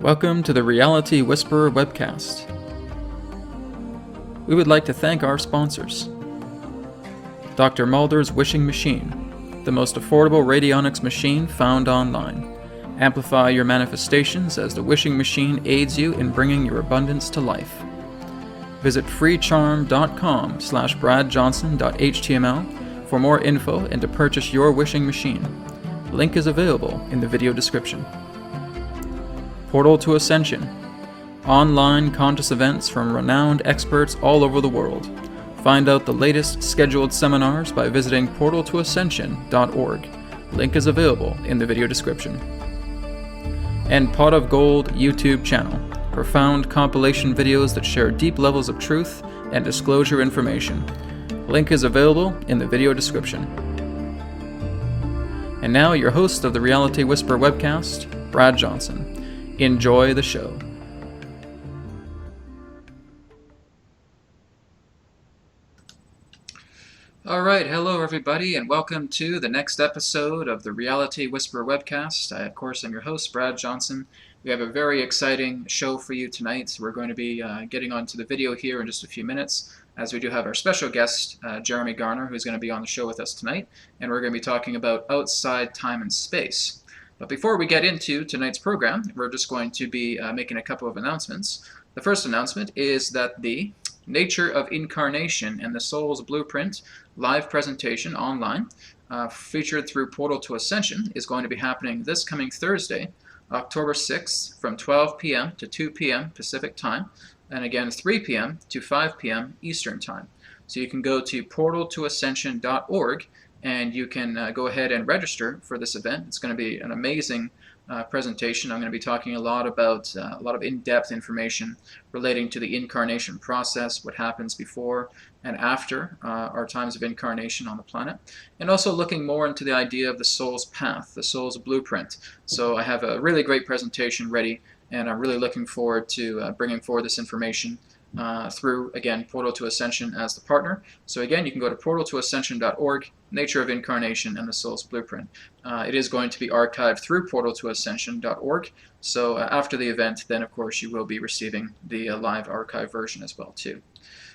Welcome to the Reality Whisperer Webcast. We would like to thank our sponsors. Dr. Mulder's Wishing Machine, the most affordable radionics machine found online. Amplify your manifestations as the Wishing Machine aids you in bringing your abundance to life. Visit freecharm.com/bradjohnson.html for more info and to purchase your wishing machine. Link is available in the video description. Portal to Ascension, online conscious events from renowned experts all over the world. Find out the latest scheduled seminars by visiting portaltoascension.org. Link is available in the video description. And Pot of Gold YouTube channel, profound compilation videos that share deep levels of truth and disclosure information. Link is available in the video description. And now your host of the Reality Whisperer Webcast, Brad Johnson. Enjoy the show. All right, hello everybody, and welcome to the next episode of the Reality Whisperer Webcast. Of course, I'm your host, Brad Johnson. We have a very exciting show for you tonight. We're going to be getting onto the video here in just a few minutes, as we do have our special guest, Jeremy Garner, who's going to be on the show with us tonight, and we're going to be talking about outside time and space. But before we get into tonight's program, we're just going to be making a couple of announcements. The first announcement is that the Nature of Incarnation and the Soul's Blueprint live presentation online, featured through Portal to Ascension, is going to be happening this coming Thursday, October 6th, from 12 p.m. to 2 p.m. Pacific Time, and again 3 p.m. to 5 p.m. Eastern Time. So you can go to portaltoascension.org and you can go ahead and register for this event. It's going to be an amazing presentation. I'm going to be talking a lot about a lot of in-depth information relating to the incarnation process, what happens before and after our times of incarnation on the planet, and also looking more into the idea of the soul's path, the soul's blueprint. So I have a really great presentation ready, and I'm really looking forward to bringing forward this information through, again, Portal to Ascension as the partner. So again, you can go to portaltoascension.org, Nature of Incarnation and the Soul's Blueprint. It is going to be archived through portaltoascension.org. So after the event, then of course you will be receiving the live archive version as well too.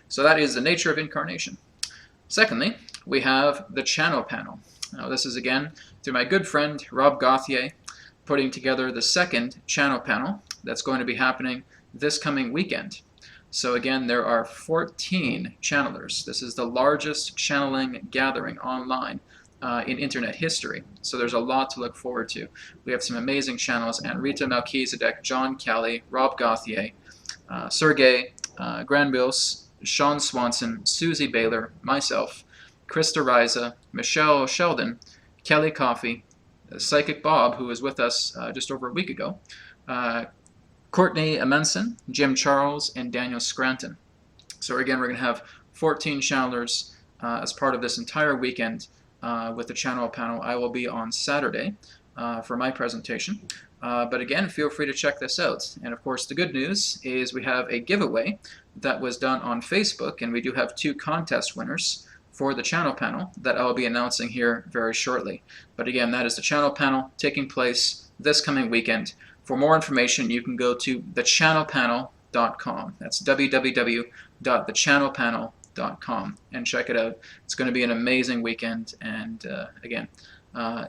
So that is the Nature of Incarnation. Secondly, we have the Channel Panel. Now this is again through my good friend Rob Gauthier, putting together the second Channel Panel that's going to be happening this coming weekend. So again, there are 14 channelers. This is the largest channeling gathering online in internet history. So there's a lot to look forward to. We have some amazing channels: Rita Melchizedek, John Kelly, Rob Gauthier, Sergey Granbios, Sean Swanson, Susie Baylor, myself, Krista Riza, Michelle Sheldon, Kelly Coffey, Psychic Bob, who was with us just over a week ago, Courtney Amenson, Jim Charles, and Daniel Scranton. So again, we're going to have 14 channelers as part of this entire weekend with the Channel Panel. I will be on Saturday for my presentation. But again, feel free to check this out. And of course, the good news is we have a giveaway that was done on Facebook, and we do have 2 contest winners for the Channel Panel that I'll be announcing here very shortly. But again, that is the Channel Panel taking place this coming weekend. For more information, you can go to thechannelpanel.com. That's www.thechannelpanel.com and check it out. It's going to be an amazing weekend, and again,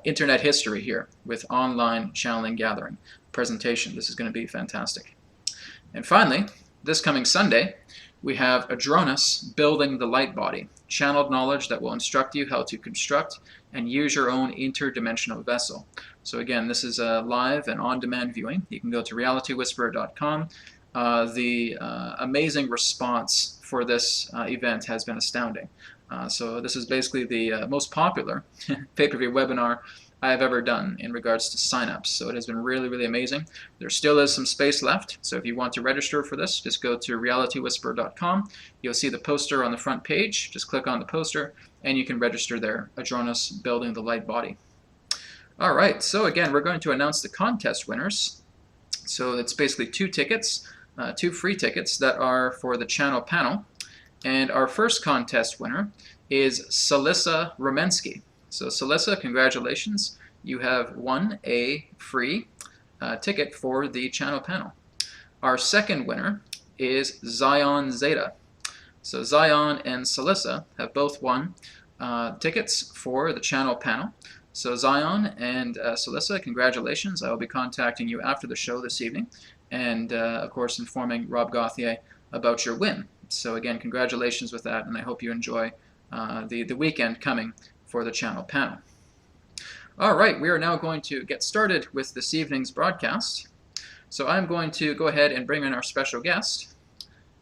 internet history here with online channeling gathering presentation. This is going to be fantastic. And finally, this coming Sunday, we have Adronis Building the Light Body, channeled knowledge that will instruct you how to construct and use your own interdimensional vessel. So again, this is a live and on-demand viewing. You can go to realitywhisperer.com. The amazing response for this event has been astounding. So this is basically the most popular pay-per-view webinar I have ever done in regards to signups. So it has been really, really amazing. There still is some space left. So if you want to register for this, just go to realitywhisperer.com. You'll see the poster on the front page. Just click on the poster and you can register there. Adronis Building the Light Body. All right, so again, we're going to announce the contest winners. So it's basically 2 tickets, 2 free tickets that are for the Channel Panel. And our first contest winner is Salissa Romensky. So Salissa, congratulations. You have won a free ticket for the channel panel. Our second winner is Zion Zeta. So Zion and Celissa have both won tickets for the channel panel. So Zion and Celissa, congratulations. I will be contacting you after the show this evening and, of course, informing Rob Gauthier about your win. So again, congratulations with that, and I hope you enjoy the weekend coming for the channel panel. All right, we are now going to get started with this evening's broadcast. So I'm going to go ahead and bring in our special guest,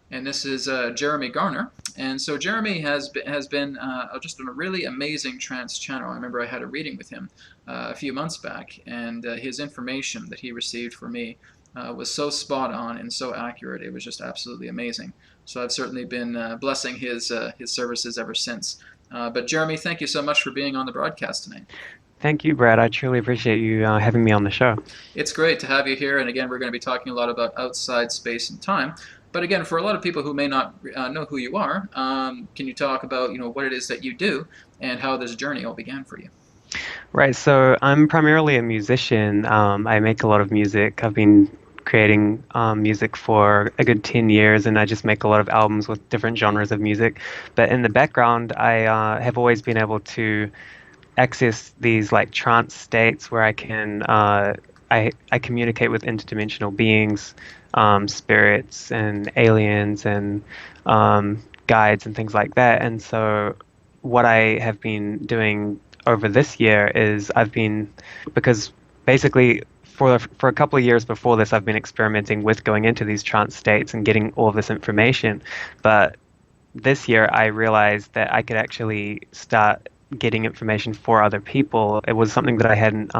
and this is Jeremy Garner. And so Jeremy has been just on a really amazing trance channel. I remember I had a reading with him a few months back, and his information that he received for me was so spot on and so accurate. It was just absolutely amazing. So I've certainly been blessing his services ever since. But Jeremy, thank you so much for being on the broadcast tonight. Thank you, Brad. I truly appreciate you having me on the show. It's great to have you here, and again, we're going to be talking a lot about outside space and time. But again, for a lot of people who may not know who you are, can you talk about what it is that you do and how this journey all began for you? Right, so I'm primarily a musician. I make a lot of music. I've been creating music for a good 10 years, and I just make a lot of albums with different genres of music. But in the background, I have always been able to access these like trance states where I can I communicate with interdimensional beings, spirits and aliens and guides and things like that. And so what I have been doing over this year is because basically for a couple of years before this, I've been experimenting with going into these trance states and getting all of this information. But this year I realized that I could actually start getting information for other people. It was something that I hadn't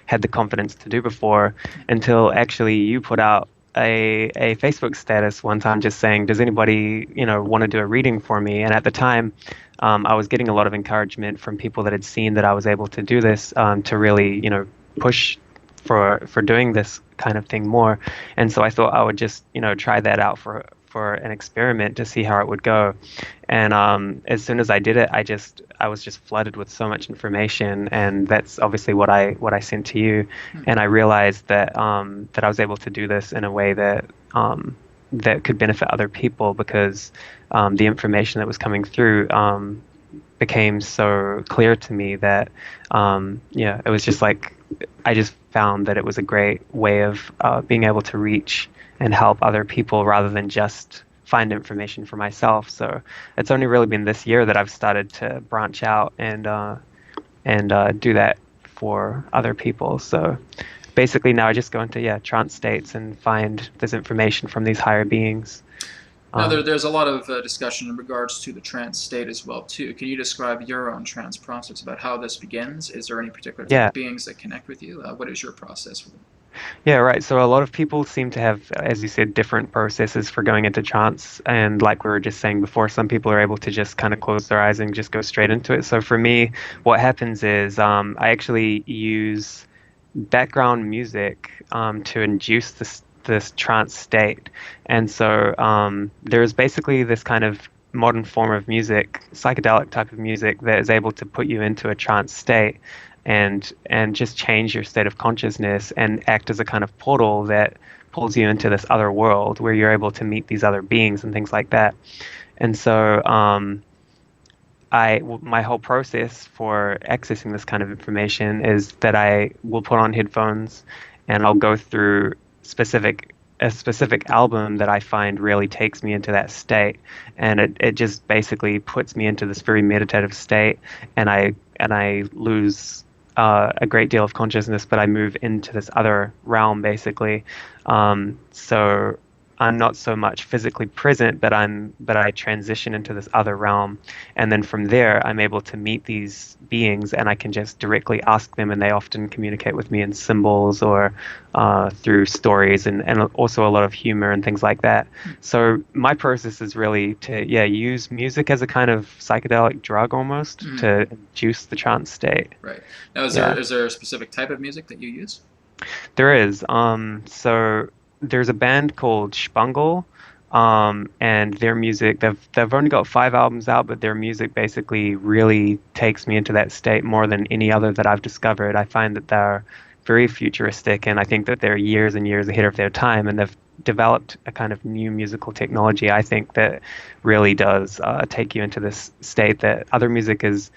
had the confidence to do before until actually you put out a Facebook status one time just saying, does anybody, want to do a reading for me? And at the time, I was getting a lot of encouragement from people that had seen that I was able to do this to really, push for doing this kind of thing more. And so I thought I would just, try that out for an experiment to see how it would go. And as soon as I did it, I was just flooded with so much information, and that's obviously what I sent to you. And I realized that that I was able to do this in a way that that could benefit other people because the information that was coming through became so clear to me that it was just like I just found that it was a great way of being able to reach and help other people rather than just find information for myself. So it's only really been this year that I've started to branch out and do that for other people. So basically now I just go into trance states and find this information from these higher beings. Now, there's a lot of discussion in regards to the trance state as well, too. Can you describe your own trance process about how this begins? Is there any particular type of beings that connect with you? What is your process for them? Yeah, right. So a lot of people seem to have, as you said, different processes for going into trance. And like we were just saying before, some people are able to just kind of close their eyes and just go straight into it. So for me, what happens is I actually use background music to induce this trance state. And so there's basically this kind of modern form of music, psychedelic type of music that is able to put you into a trance state and just change your state of consciousness and act as a kind of portal that pulls you into this other world where you're able to meet these other beings and things like that. And so my whole process for accessing this kind of information is that I will put on headphones and I'll go through a specific album that I find really takes me into that state, and it just basically puts me into this very meditative state, and I lose a great deal of consciousness, but I move into this other realm basically. So I'm not so much physically present, but I transition into this other realm, and then from there I'm able to meet these beings, and I can just directly ask them, and they often communicate with me in symbols or through stories, and also a lot of humor and things like that. So my process is really to use music as a kind of psychedelic drug almost to induce the trance state. Right. Now, is there a specific type of music that you use? There is. So there's a band called Spangle, and their music, they've only got 5 albums out, but their music basically really takes me into that state more than any other that I've discovered. I find that they're very futuristic, and I think that they're years and years ahead of their time, and they've developed a kind of new musical technology, I think, that really does take you into this state that other music is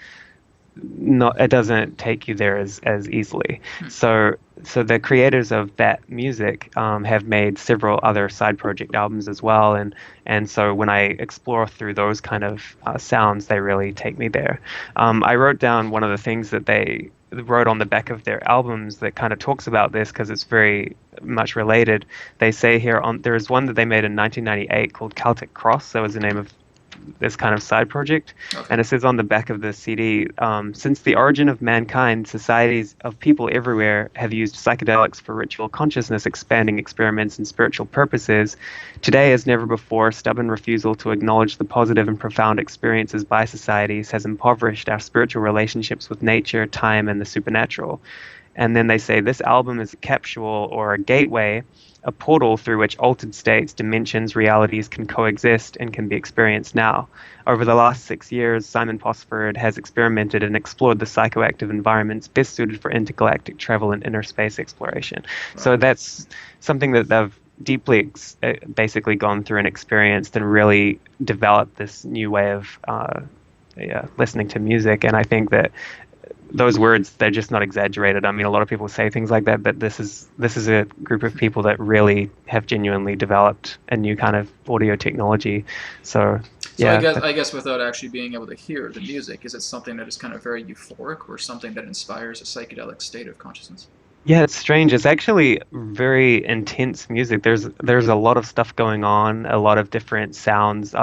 not, it doesn't take you there as easily. Hmm. So the creators of that music have made several other side project albums as well, and so when I explore through those kind of sounds, they really take me there. I wrote down one of the things that they wrote on the back of their albums that kind of talks about this because it's very much related. They say here on there's one that they made in 1998 called Celtic Cross. That was the name of this kind of side project. Okay. And it says on the back of the CD, since the origin of mankind, societies of people everywhere have used psychedelics for ritual consciousness expanding experiments and spiritual purposes. Today, as never before, stubborn refusal to acknowledge the positive and profound experiences by societies has impoverished our spiritual relationships with nature, time, and the supernatural. And then they say this album is a capsule or a gateway, a portal through which altered states, dimensions, realities can coexist and can be experienced now. Over the last 6 years, Simon Posford has experimented and explored the psychoactive environments best suited for intergalactic travel and inner space exploration. Wow. So that's something that they've deeply basically gone through and experienced and really developed this new way of yeah, listening to music. And I think that those words, they're just not exaggerated. I mean, a lot of people say things like that, but this is a group of people that really have genuinely developed a new kind of audio technology. So So I yeah, guess I guess without actually being able to hear the music, is it something that is kind of very euphoric or something that inspires a psychedelic state of consciousness? yeah, it's strange. It's actually very intense music. There's a lot of stuff going on, a lot of different sounds,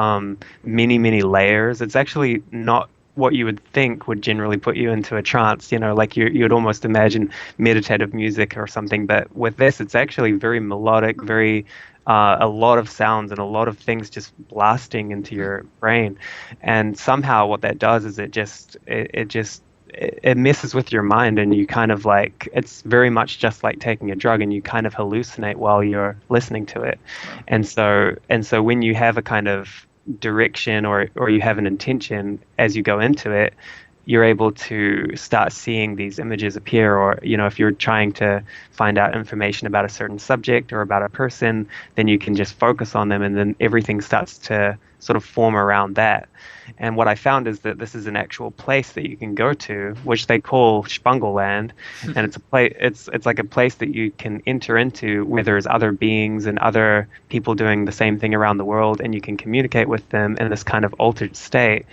many layers. It's actually not what you would think would generally put you into a trance, like you'd almost imagine meditative music or something. But with this, it's actually very melodic, very a lot of sounds and a lot of things just blasting into Hmm. your brain. And somehow what that does is it messes with your mind, and you kind of like, it's very much just like taking a drug, and you kind of hallucinate while you're listening to it. Wow. And so when you have a kind of direction, or you have an intention as you go into it, you're able to start seeing these images appear. Or if you're trying to find out information about a certain subject or about a person, then you can just focus on them, and then everything starts to sort of form around that. And what I found is that this is an actual place that you can go to, which they call Spangleland, and it's a place. It's like a place that you can enter into where there's other beings and other people doing the same thing around the world, and you can communicate with them in this kind of altered state.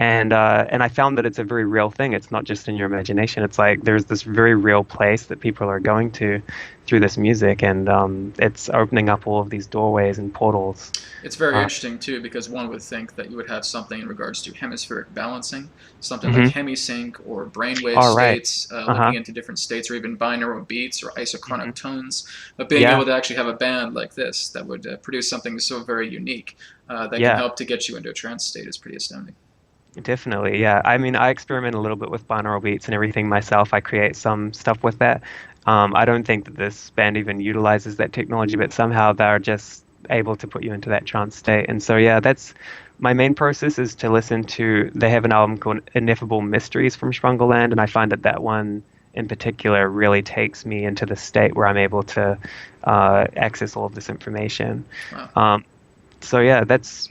And I found that it's a very real thing. It's not just in your imagination. It's like there's this very real place that people are going to through this music, and it's opening up all of these doorways and portals. It's very Uh, interesting too because one would think that you would have something in regards to hemispheric balancing, something like mhm. hemisync or brainwave All right. states, Uh-huh. looking into different states or even binaural beats or Hmm. isochronic tones. But being Yeah. able to actually have a band like this that would produce something so very unique that can Yeah. help to get you into a trance state is pretty astounding. Definitely, yeah. I mean, I experiment a little bit with binaural beats and everything myself. I create some stuff with that. I don't think that this band even utilizes that technology, but somehow they're just able to put you into that trance state. And so, yeah, that's my main process is to listen to. They have an album called Ineffable Mysteries from Sprungleland, and I find that that one in particular really takes me into the state where I'm able to access all of this information. Wow. Um, so yeah, that's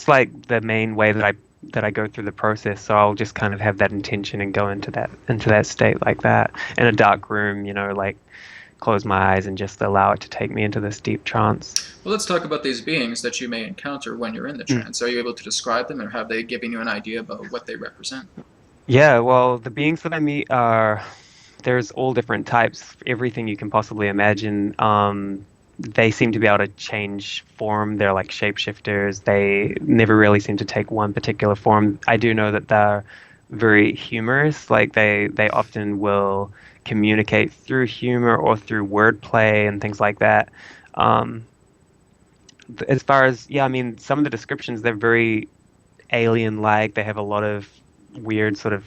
like the main way that I go through the process. So I'll just kind of have that intention and go into that state like that in a dark room, like close my eyes and just allow it to take me into this deep trance. Well, let's talk about these beings that you may encounter when you're in the Mm. trance. Are you able to describe them, or have they given you an idea about what they represent? Yeah, well, the beings that I meet are there's all different types, everything you can possibly imagine. They seem to be able to change form. They're like shapeshifters. They never really seem to take one particular form. I do know that they're very humorous. Like they often will communicate through humor or through wordplay and things like that. Um, as far as, yeah, I mean, some of the descriptions, they're very alien-like. They have a lot of weird sort of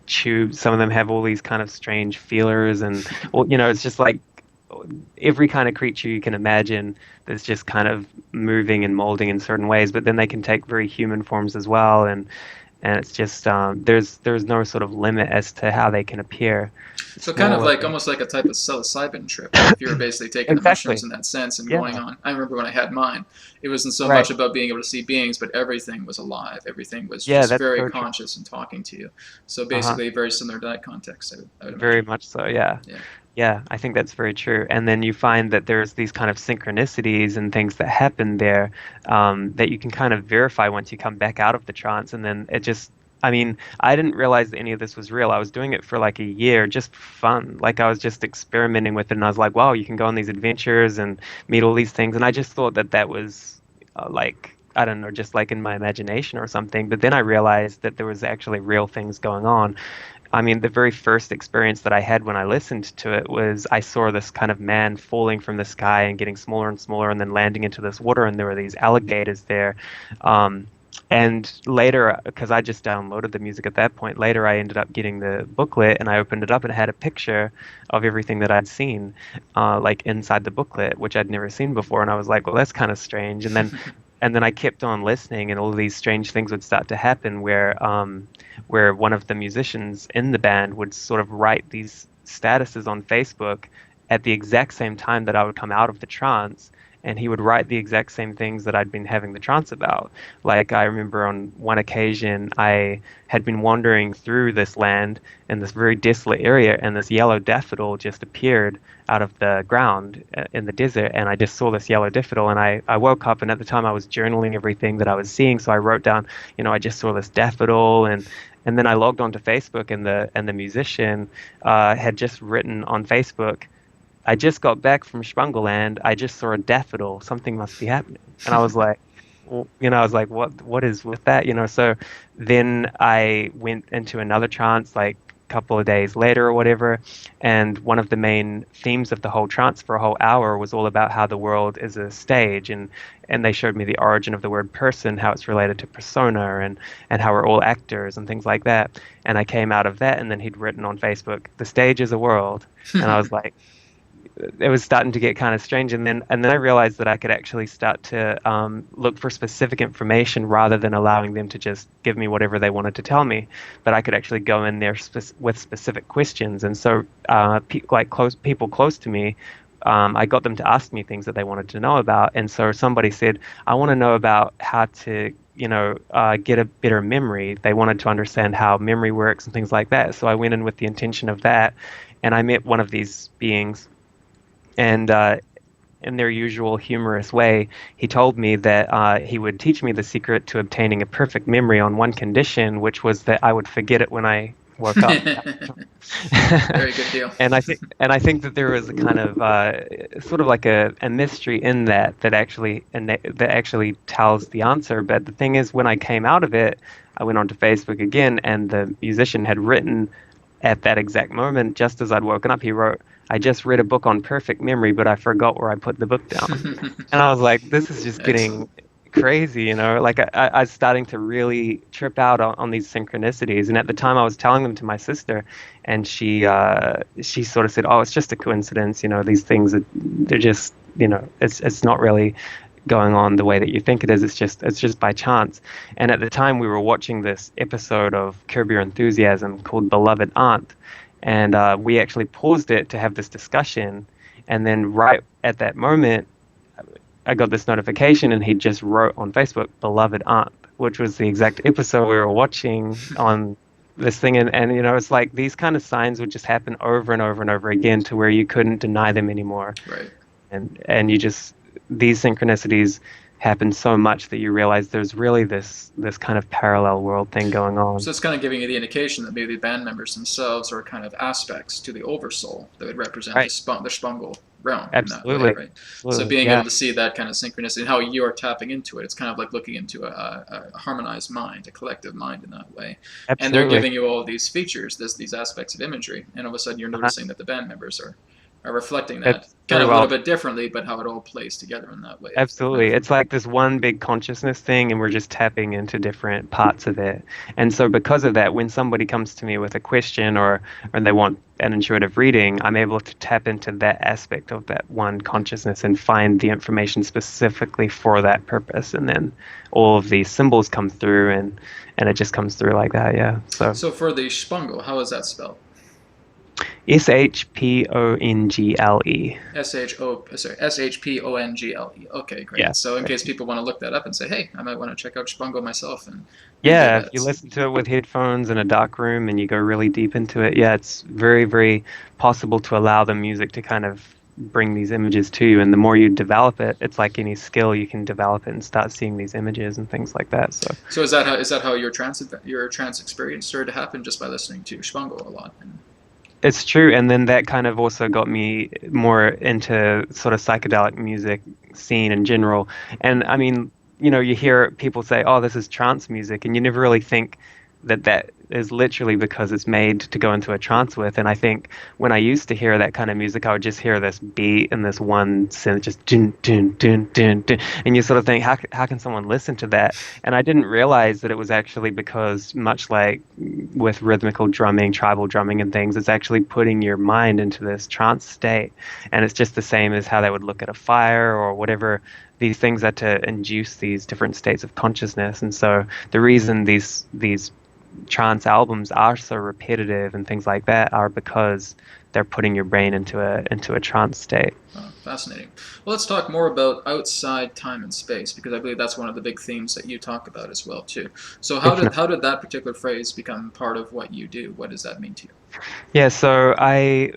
tubes. Some of them have all these kind of strange feelers, and well, it's just like every kind of creature you can imagine that's just kind of moving and molding in certain ways. But then they can take very human forms as well, and it's just there's no sort of limit as to how they can appear. So It's kind of more like almost like a type of psilocybin trip. If you were basically taking the mushrooms exactly. in that sense and going Yeah. on. I remember when I had mine, it wasn't so much Right. about being able to see beings, but everything was alive. Everything was Yeah, just that's very so true. conscious and talking to you. So Uh-huh. basically, very similar to that context, I would Very imagine. much so, yeah. Yeah. Yeah, I think that's very true. And then you find that there's these kind of synchronicities and things that happen there that you can kind of verify once you come back out of the trance. And then it just, I mean, I didn't realize that any of this was real. I was doing it for like a year just for fun. Like I was just experimenting with it. And I was like, wow, you can go on these adventures and meet all these things. And I just thought that that was like, I don't know, just like in my imagination or something. But then I realized that there was actually real things going on. I mean, the very first experience that I had when I listened to it was I saw this kind of man falling from the sky and getting smaller and smaller and then landing into this water, and there were these alligators there. Um, and later, because I just downloaded the music at that point, later I ended up getting the booklet and I opened it up and it had a picture of everything that I'd seen, like inside the booklet, which I'd never seen before. And I was like, well, that's kind of strange. And then I kept on listening, and all of these strange things would start to happen where one of the musicians in the band would sort of write these statuses on Facebook at the exact same time that I would come out of the trance, and he would write the exact same things that I'd been having the trance about. Like I remember on one occasion, I had been wandering through this land in this very desolate area, and this yellow daffodil just appeared out of the ground in the desert, and I just saw this yellow daffodil, and I woke up, and at the time I was journaling everything that I was seeing, so I wrote down, I just saw this daffodil, and then I logged onto Facebook, and the musician had just written on Facebook, I just got back from Spungleland. I just saw a daffodil. Something must be happening. And I was like, I was like, what is with that? So then I went into another trance like a couple of days later or whatever. And one of the main themes of the whole trance for a whole hour was all about how the world is a stage. And they showed me the origin of the word person, how it's related to persona and how we're all actors and things like that. And I came out of that, and then he'd written on Facebook, the stage is a world. And I was like, it was starting to get kind of strange, and then I realized that I could actually start to look for specific information rather than allowing them to just give me whatever they wanted to tell me. But I could actually go in there with specific questions, and so people close to me, I got them to ask me things that they wanted to know about. And so somebody said, I want to know about how to get a better memory. They wanted to understand how memory works and things like that. So I went in with the intention of that, and I met one of these beings, and in their usual humorous way, he told me that he would teach me the secret to obtaining a perfect memory on one condition, which was that I would forget it when I woke up. Very good deal. And I think that there was a kind of sort of like a mystery in that actually tells the answer. But the thing is, when I came out of it, I went onto Facebook again, and the musician had written at that exact moment, just as I'd woken up, he wrote, I just read a book on perfect memory, but I forgot where I put the book down. And I was like, this is just Excellent. getting crazy. Like I was starting to really trip out on these synchronicities. And at the time I was telling them to my sister, and she sort of said, oh, it's just a coincidence. These things, they're just, it's not really going on the way that you think it is. It's just by chance. And at the time we were watching this episode of Curb Your Enthusiasm called Beloved Aunt, and we actually paused it to have this discussion. And then right at that moment, I got this notification, and he just wrote on Facebook, Beloved Aunt, which was the exact episode we were watching on this thing. And it's like these kind of signs would just happen over and over and over again to where you couldn't deny them anymore. Right. And you just, these synchronicities happen so much that you realize there's really this kind of parallel world thing going on. So it's kind of giving you the indication that maybe the band members themselves are kind of aspects to the oversoul that would represent Right. the Spungle realm in that way, Absolutely. right? So Absolutely. being able Yeah. to see that kind of synchronicity and how you're tapping into it, it's kind of like looking into a harmonized mind, a collective mind in that way. And they're Absolutely. giving you all these features, these aspects of imagery, and all of a sudden you're Uh-huh. noticing that the band members are reflecting that It's kind very of a little well. bit differently, but how it all plays together in that way Absolutely. of It's like this one big consciousness thing, and we're just tapping into different parts of it. And so, because of that, when somebody comes to me with a question, or they want an intuitive reading, I'm able to tap into that aspect of that one consciousness and find the information specifically for that purpose. And then all of these symbols come through, and it just comes through like that. Yeah. So So for the Spangle, how is that spelled? Shpongle. Shpongle. Okay, Yeah. great. So in case people want to look that up and say, hey, I might want to check out Spangle myself and do Yeah, if you that. listen to it with headphones in a dark room and you go really deep into it, yeah, it's very, very possible to allow the music to kind of bring these images to you. And the more you develop it, it's like any skill, you can develop it and start seeing these images and things like that. So So is that how your trance experience started to happen just by listening to Spangle a lot? And, it's true. And then that kind of also got me more into sort of psychedelic music scene in general. And I mean, you hear people say, oh, this is trance music, and you never really think that that is literally because it's made to go into a trance with. And I think when I used to hear that kind of music, I would just hear this beat and this one synth just dun, dun, dun, dun, dun, and you sort of think, how can someone listen to that? And I didn't realize that it was actually because, much like with rhythmical drumming, tribal drumming, and things, it's actually putting your mind into this trance state. And it's just the same as how they would look at a fire or whatever. These things are to induce these different states of consciousness. And so the reason these trance albums are so repetitive and things like that are because they're putting your brain into a trance state. oh, fascinating. Well, let's talk more about outside time and space because I believe that's one of the big themes that you talk about as well too. So Definitely. how did that particular phrase become part of what you do? What does that mean to you? Yeah, so I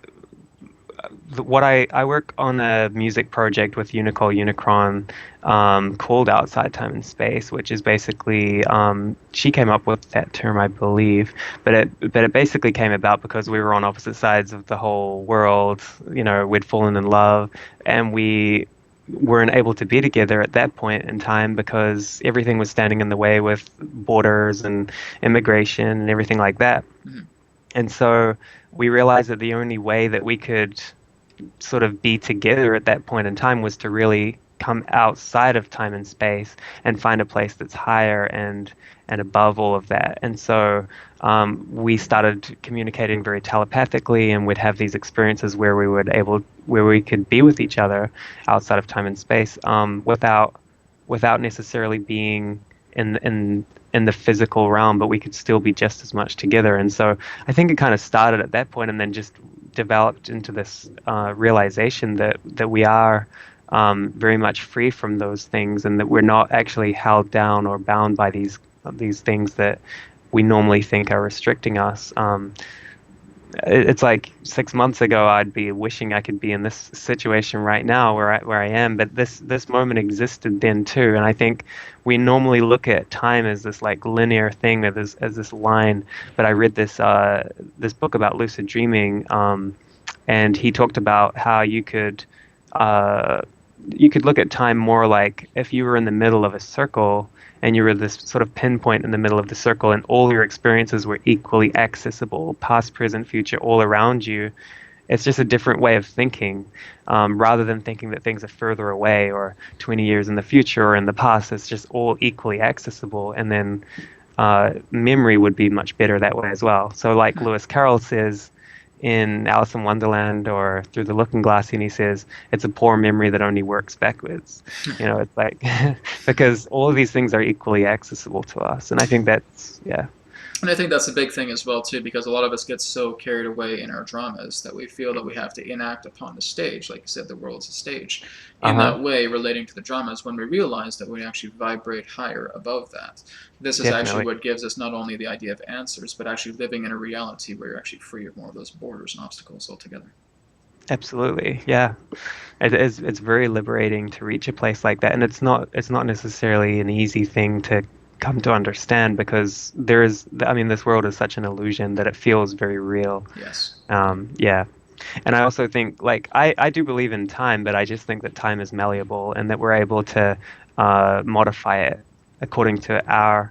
work on a music project with Unicol Unicron, called Outside Time and Space, which is basically, she came up with that term, I believe, but it basically came about because we were on opposite sides of the whole world. We'd fallen in love, and we weren't able to be together at that point in time because everything was standing in the way with borders and immigration and everything like that. Mm-hmm. And so we realized that the only way that we could sort of be together at that point in time was to really come outside of time and space and find a place that's higher and above all of that. And so we started communicating very telepathically, and we'd have these experiences where we could be with each other outside of time and space, without necessarily being in the physical realm, but we could still be just as much together. And so I think it kind of started at that point and then just developed into this realization that we are very much free from those things, and that we're not actually held down or bound by these things that we normally think are restricting us. It's like 6 months ago, I'd be wishing I could be in this situation right now where I am, but this moment existed then too. And I think we normally look at time as this like linear thing, as this line. But I read this book about lucid dreaming, and he talked about how uh, you could look at time more like if you were in the middle of a circle and you were this sort of pinpoint in the middle of the circle, and all your experiences were equally accessible, past, present, future, all around you. It's just a different way of thinking, rather than thinking that things are further away or 20 years in the future or in the past. It's just all equally accessible. And then memory would be much better that way as well. So, like Lewis Carroll says in Alice in Wonderland or Through the Looking Glass, and he says it's a poor memory that only works backwards. It's like because all of these things are equally accessible to us, and I think that's yeah. And I think that's a big thing as well too, because a lot of us get so carried away in our dramas that we feel that we have to enact upon the stage. Like you said, the world's a stage. In Uh-huh. that way, relating to the dramas, when we realize that we actually vibrate higher above that, this is actually Definitely. what gives us not only the idea of answers, but actually living in a reality where you're actually free of more of those borders and obstacles altogether. Absolutely. Yeah. It's very liberating to reach a place like that, and it's not necessarily an easy thing to come to understand, because I mean, this world is such an illusion that it feels very real. Yes. Yeah. And I also think, like, I do believe in time, but I just think that time is malleable and that we're able to modify it according to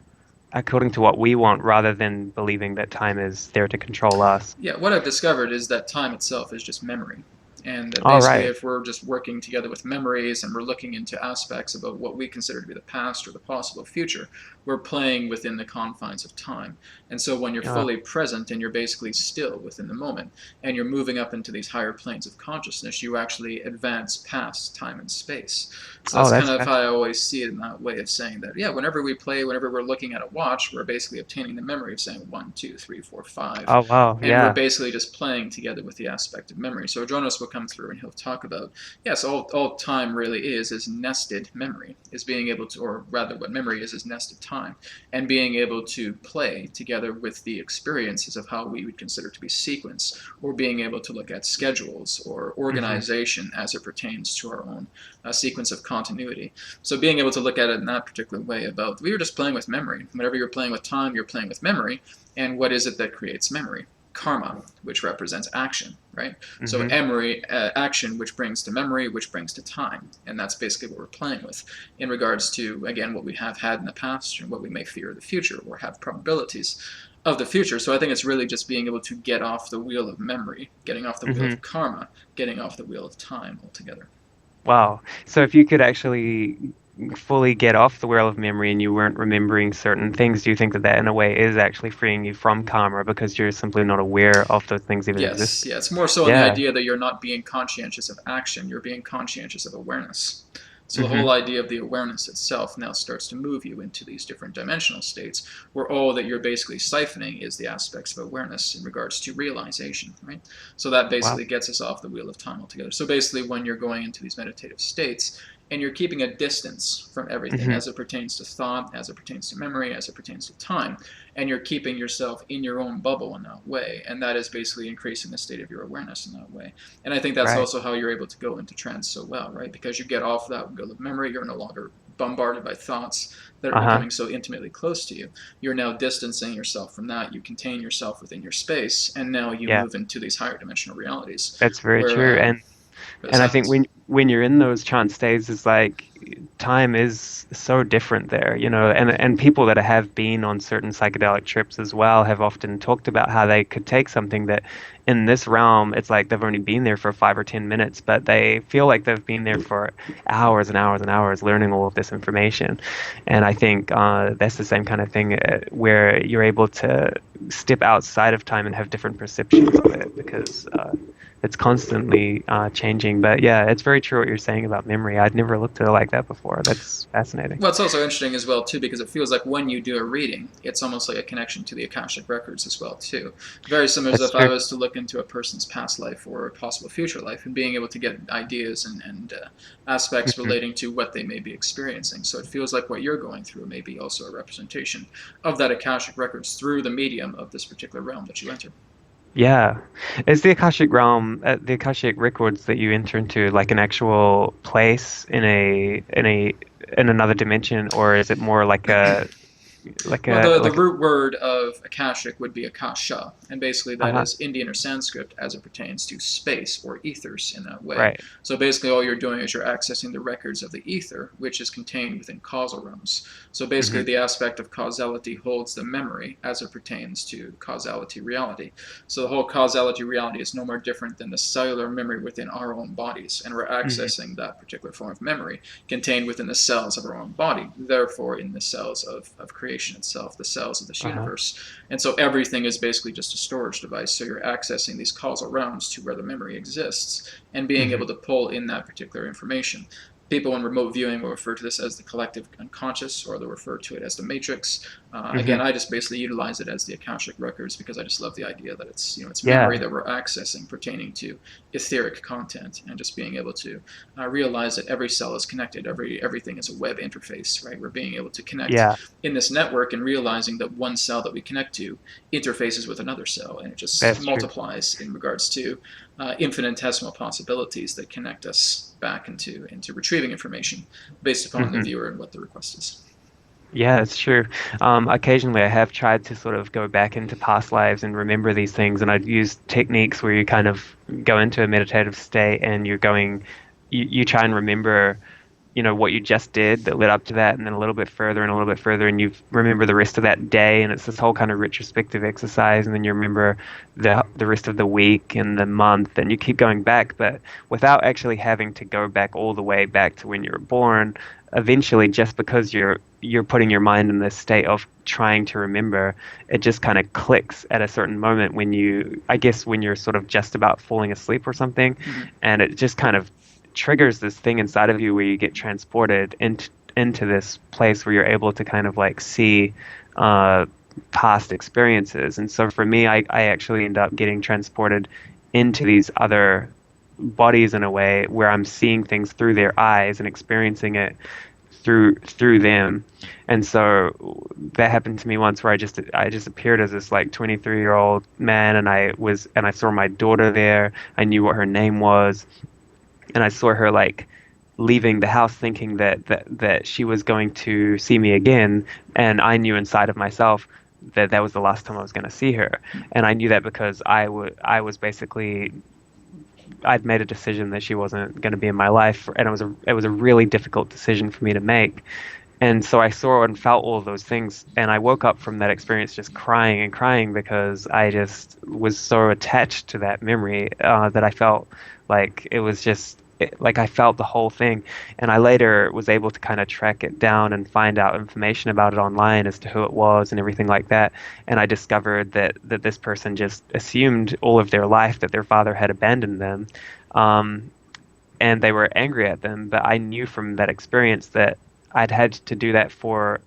according to what we want, rather than believing that time is there to control us. Yeah, what I've discovered is that time itself is just memory. And that All basically, right. if we're just working together with memories and we're looking into aspects about what we consider to be the past or the possible future, we're playing within the confines of time. And so when you're Oh, fully present and you're basically still within the moment and you're moving up into these higher planes of consciousness, you actually advance past time and space. So oh, that's kind that's of how I fascinating. always see it, in that way of saying that, yeah, whenever we play, whenever we're looking at a watch, we're basically obtaining the memory of saying 1, 2, 3, 4, 5, Oh, wow. and we're Yeah. basically just playing together with the aspect of memory. So Jonas will come through and he'll talk about, yes, all time really is nested memory, is being able to, or rather what memory is nested time, and being able to play together with the experiences of how we would consider to be sequence, or being able to look at schedules or Hmm. organization as it pertains to our own sequence of continuity. So being able to look at it in that particular way about, we were just playing with memory. Whenever you're playing with time, you're playing with memory. And what is it that creates memory? Karma, which represents action, right? So Hmm. memory, action, which brings to memory, which brings to time, and that's basically what we're playing with in regards to, again, what we have had in the past and what we may fear in the future, or have probabilities of the future. So I think it's really just being able to get off the wheel of memory, getting off the wheel Hmm. of karma, getting off the wheel of time altogether. Wow. So if you could actually fully get off the wheel of memory and you weren't remembering certain things, do you think that that in a way is actually freeing you from karma because you're simply not aware of those things even Yes, existing? yeah, it's more so in the Yeah. idea that you're not being conscientious of action, you're being conscientious of awareness. So the whole Hmm. idea of the awareness itself now starts to move you into these different dimensional states where all that you're basically siphoning is the aspects of awareness in regards to realization, right? So that Wow. basically gets us off the wheel of time altogether. So basically when you're going into these meditative states and you're keeping a distance from everything Hmm. as it pertains to thought, as it pertains to memory, as it pertains to time, and you're keeping yourself in your own bubble in that way, and that is basically increasing the state of your awareness in that way. And I think that's Right. also how you're able to go into trance so well, right? Because you get off that wheel of memory, you're no longer bombarded by thoughts that are Uh-huh. becoming so intimately close to you. You're now distancing yourself from that. You contain yourself within your space, and now you Yeah, move into these higher dimensional realities that's very where true. where this And I think happens. when you're in those trance states, it's like time is so different there, and people that have been on certain psychedelic trips as well have often talked about how they could take something that in this realm, it's like they've only been there for 5 or 10 minutes, but they feel like they've been there for hours and hours and hours learning all of this information. And I think that's the same kind of thing where you're able to step outside of time and have different perceptions of it because it's constantly changing. But yeah, it's very true what you're saying about memory. I'd never looked at it like that before. That's fascinating. Well, it's also interesting as well too because it feels like when you do a reading, it's almost like a connection to the akashic records as well too. Very similar as That's if I true. was to look into a person's past life or a possible future life and being able to get ideas and aspects Hmm. relating to what they may be experiencing. So it feels like what you're going through may be also a representation of that akashic records through the medium of this particular realm that you enter. Yeah. Is the Akashic realm, the Akashic records that you enter into like an actual place in another dimension, or is it more like Well, the like root word of Akashic would be Akasha, and basically that uh-huh, is Indian or Sanskrit as it pertains to space or ethers in that way. right. So basically, all you're doing is you're accessing the records of the ether, which is contained within causal realms. So basically, Hmm. the aspect of causality holds the memory as it pertains to causality reality. So the whole causality reality is no more different than the cellular memory within our own bodies, and we're Hmm. accessing that particular form of memory contained within the cells of our own body, therefore in the cells of creation itself, the cells of this Uh-huh. universe. And so everything is basically just a storage device. So you're accessing these causal realms to where the memory exists and being Hmm. able to pull in that particular information. People in remote viewing will refer to this as the collective unconscious, or they'll refer to it as the matrix. Again, Hmm. I just basically utilize it as the Akashic records because I just love the idea that it's memory Yeah. that we're accessing pertaining to etheric content, and just being able to realize that every cell is connected, everything is a web interface, right? We're being able to connect Yeah. in this network and realizing that one cell that we connect to interfaces with another cell, and it just That's true. multiplies in regards to infinitesimal possibilities that connect us back into retrieving information based upon the Hmm. viewer and what the request is. Yeah, it's true. Occasionally, I have tried to sort of go back into past lives and remember these things, and I'd use techniques where you kind of go into a meditative state and you try and remember what you just did that led up to that, and then a little bit further and a little bit further, and you remember the rest of that day, and it's this whole kind of retrospective exercise, and then you remember the rest of the week and the month, and you keep going back, but without actually having to go back all the way back to when you were born. Eventually, just because you're putting your mind in this state of trying to remember, it just kind of clicks at a certain moment when I guess when you're sort of just about falling asleep or something, Hmm. and it just kind of triggers this thing inside of you where you get transported into this place where you're able to kind of like see uh, past experiences. And so for me, I actually end up getting transported into these other bodies in a way where I'm seeing things through their eyes and experiencing it through them. And so that happened to me once where I just appeared as this like 23-year-old man, and I saw my daughter there. I knew what her name was, and I saw her like leaving the house thinking that she was going to see me again, and I knew inside of myself that that was the last time I was going to see her. And I knew that because I was basically I'd made a decision that she wasn't going to be in my life, and it was a really difficult decision for me to make. And so I saw and felt all of those things, and I woke up from that experience just crying and crying because I just was so attached to that memory that I felt like it was like I felt the whole thing. And I later was able to kind of track it down and find out information about it online as to who it was and everything like that. And I discovered that this person just assumed all of their life that their father had abandoned them. Um, and they were angry at them. But I knew from that experience that I'd had to do that for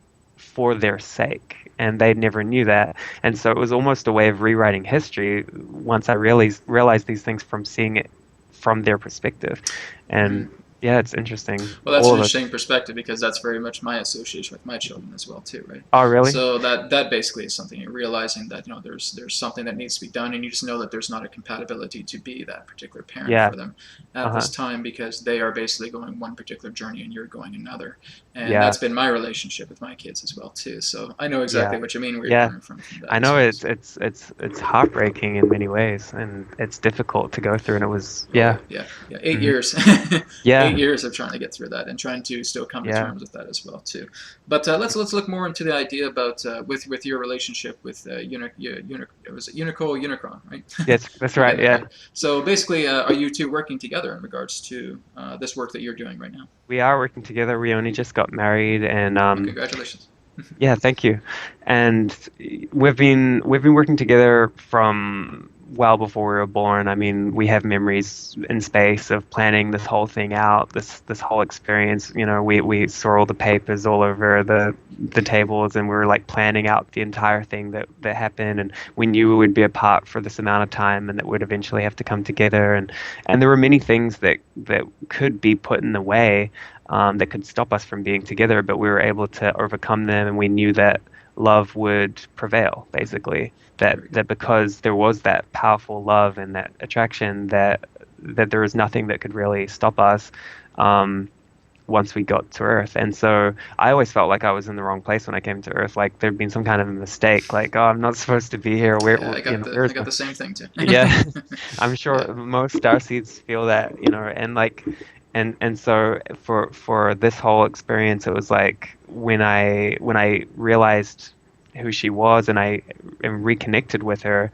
their sake, and they never knew that. And so it was almost a way of rewriting history once I realized these things from seeing it from their perspective. Hmm. And yeah, it's interesting. Well, that's All an of those. interesting perspective because that's very much my association with my children as well too, right? Oh, really? So that basically is something you're realizing that there's something that needs to be done, and you just know that there's not a compatibility to be that particular parent Yeah. for them at this Uh-huh. time because they are basically going one particular journey and you're going another, and Yeah. that's been my relationship with my kids as well too. So I know exactly Yeah. what you mean, where you're Yeah. coming from that I know aspect. it's heartbreaking in many ways, and it's difficult to go through. And it was, Oh yeah. yeah, yeah, yeah. Eight Hmm. years, Yeah. 8 years of trying to get through that and trying to still come to Yeah. terms with that as well too. But let's look more into the idea about with your relationship with was it Unico Unicron, right? Yes, that's We're right. getting it Yeah. right. So basically, are you two working together in regards to this work that you're doing right now? We are working together. We only just got married, and Well, congratulations. yeah, thank you. And we've been working together from well before we were born. I mean, we have memories in space of planning this whole thing out, this whole experience. We saw all the papers all over the tables, and we were like planning out the entire thing that happened. And we knew we would be apart for this amount of time, and that we'd eventually have to come together. And there were many things that could be put in the way that could stop us from being together, but we were able to overcome them, and we knew that love would prevail, basically. That Very good. that because there was that powerful love and that attraction, that there was nothing that could really stop us um, once we got to Earth. And so I always felt like I was in the wrong place when I came to Earth, like there'd been some kind of a mistake, like, oh, I'm not supposed to be here. Yeah, I Where's got the same thing too. yeah, I'm Yeah. sure most starseeds feel that, and like, and so for this whole experience, it was like when I realized who she was and I reconnected with her,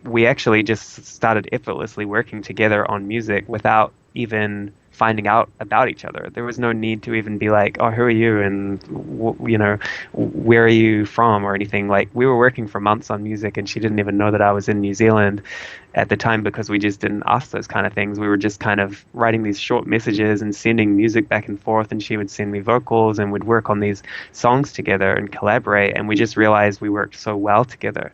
we actually just started effortlessly working together on music without even finding out about each other. There was no need to even be like, oh, who are you, and where are you from, or anything. Like, we were working for months on music, and she didn't even know that I was in New Zealand at the time because we just didn't ask those kind of things. We were just kind of writing these short messages and sending music back and forth, and she would send me vocals, and we'd work on these songs together and collaborate. And we just realized we worked so well together.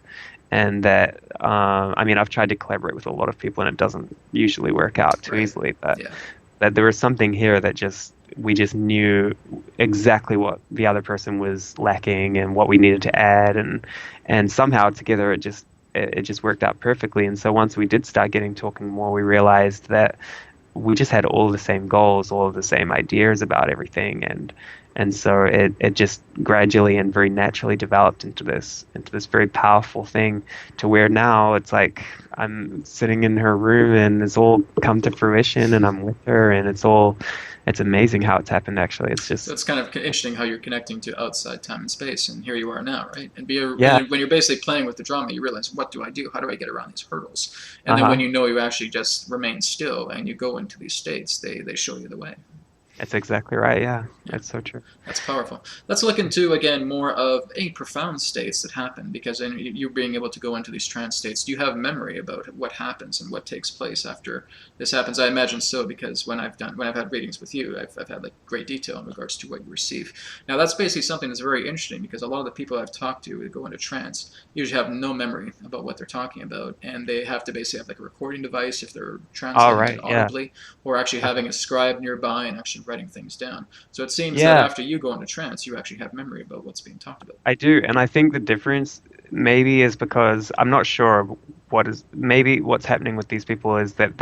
And that, I mean, I've tried to collaborate with a lot of people, and it doesn't usually work out too Right. easily. But Yeah. that there was something here that just we just knew exactly what the other person was lacking and what we needed to add, and somehow together it just worked out perfectly. And so once we did start getting talking more, we realized that we just had all the same goals, all of the same ideas about everything, and so it just gradually and very naturally developed into this very powerful thing, to where now it's like I'm sitting in her room and it's all come to fruition, and I'm with her, and it's amazing how it's happened. Actually, it's So just it's kind of interesting how you're connecting to outside time and space, and here you are now, right? yeah. And when you're basically playing with the drama, you realize, what do I do? How do I get around these hurdles? And then when Uh-huh. you know you actually just remain still and you go into these states, they show you the way. It's exactly right. Yeah, Yeah. it's so true. That's powerful. Let's look into again more of any profound states that happen because in you being able to go into these trance states, do you have memory about what happens and what takes place after this happens? I imagine so because when I've had readings with you, I've had like great detail in regards to what you receive. Now that's basically something that's very interesting because a lot of the people I've talked to who go into trance usually have no memory about what they're talking about, and they have to basically have like a recording device if they're All translating it right. Yeah. audibly, or actually Uh-huh. having a scribe nearby and actually writing things down. So it seems that Yeah, after you go into trance, you actually have memory about what's being talked about. I do, and I think the difference maybe is because I'm not sure what is maybe what's happening with these people is that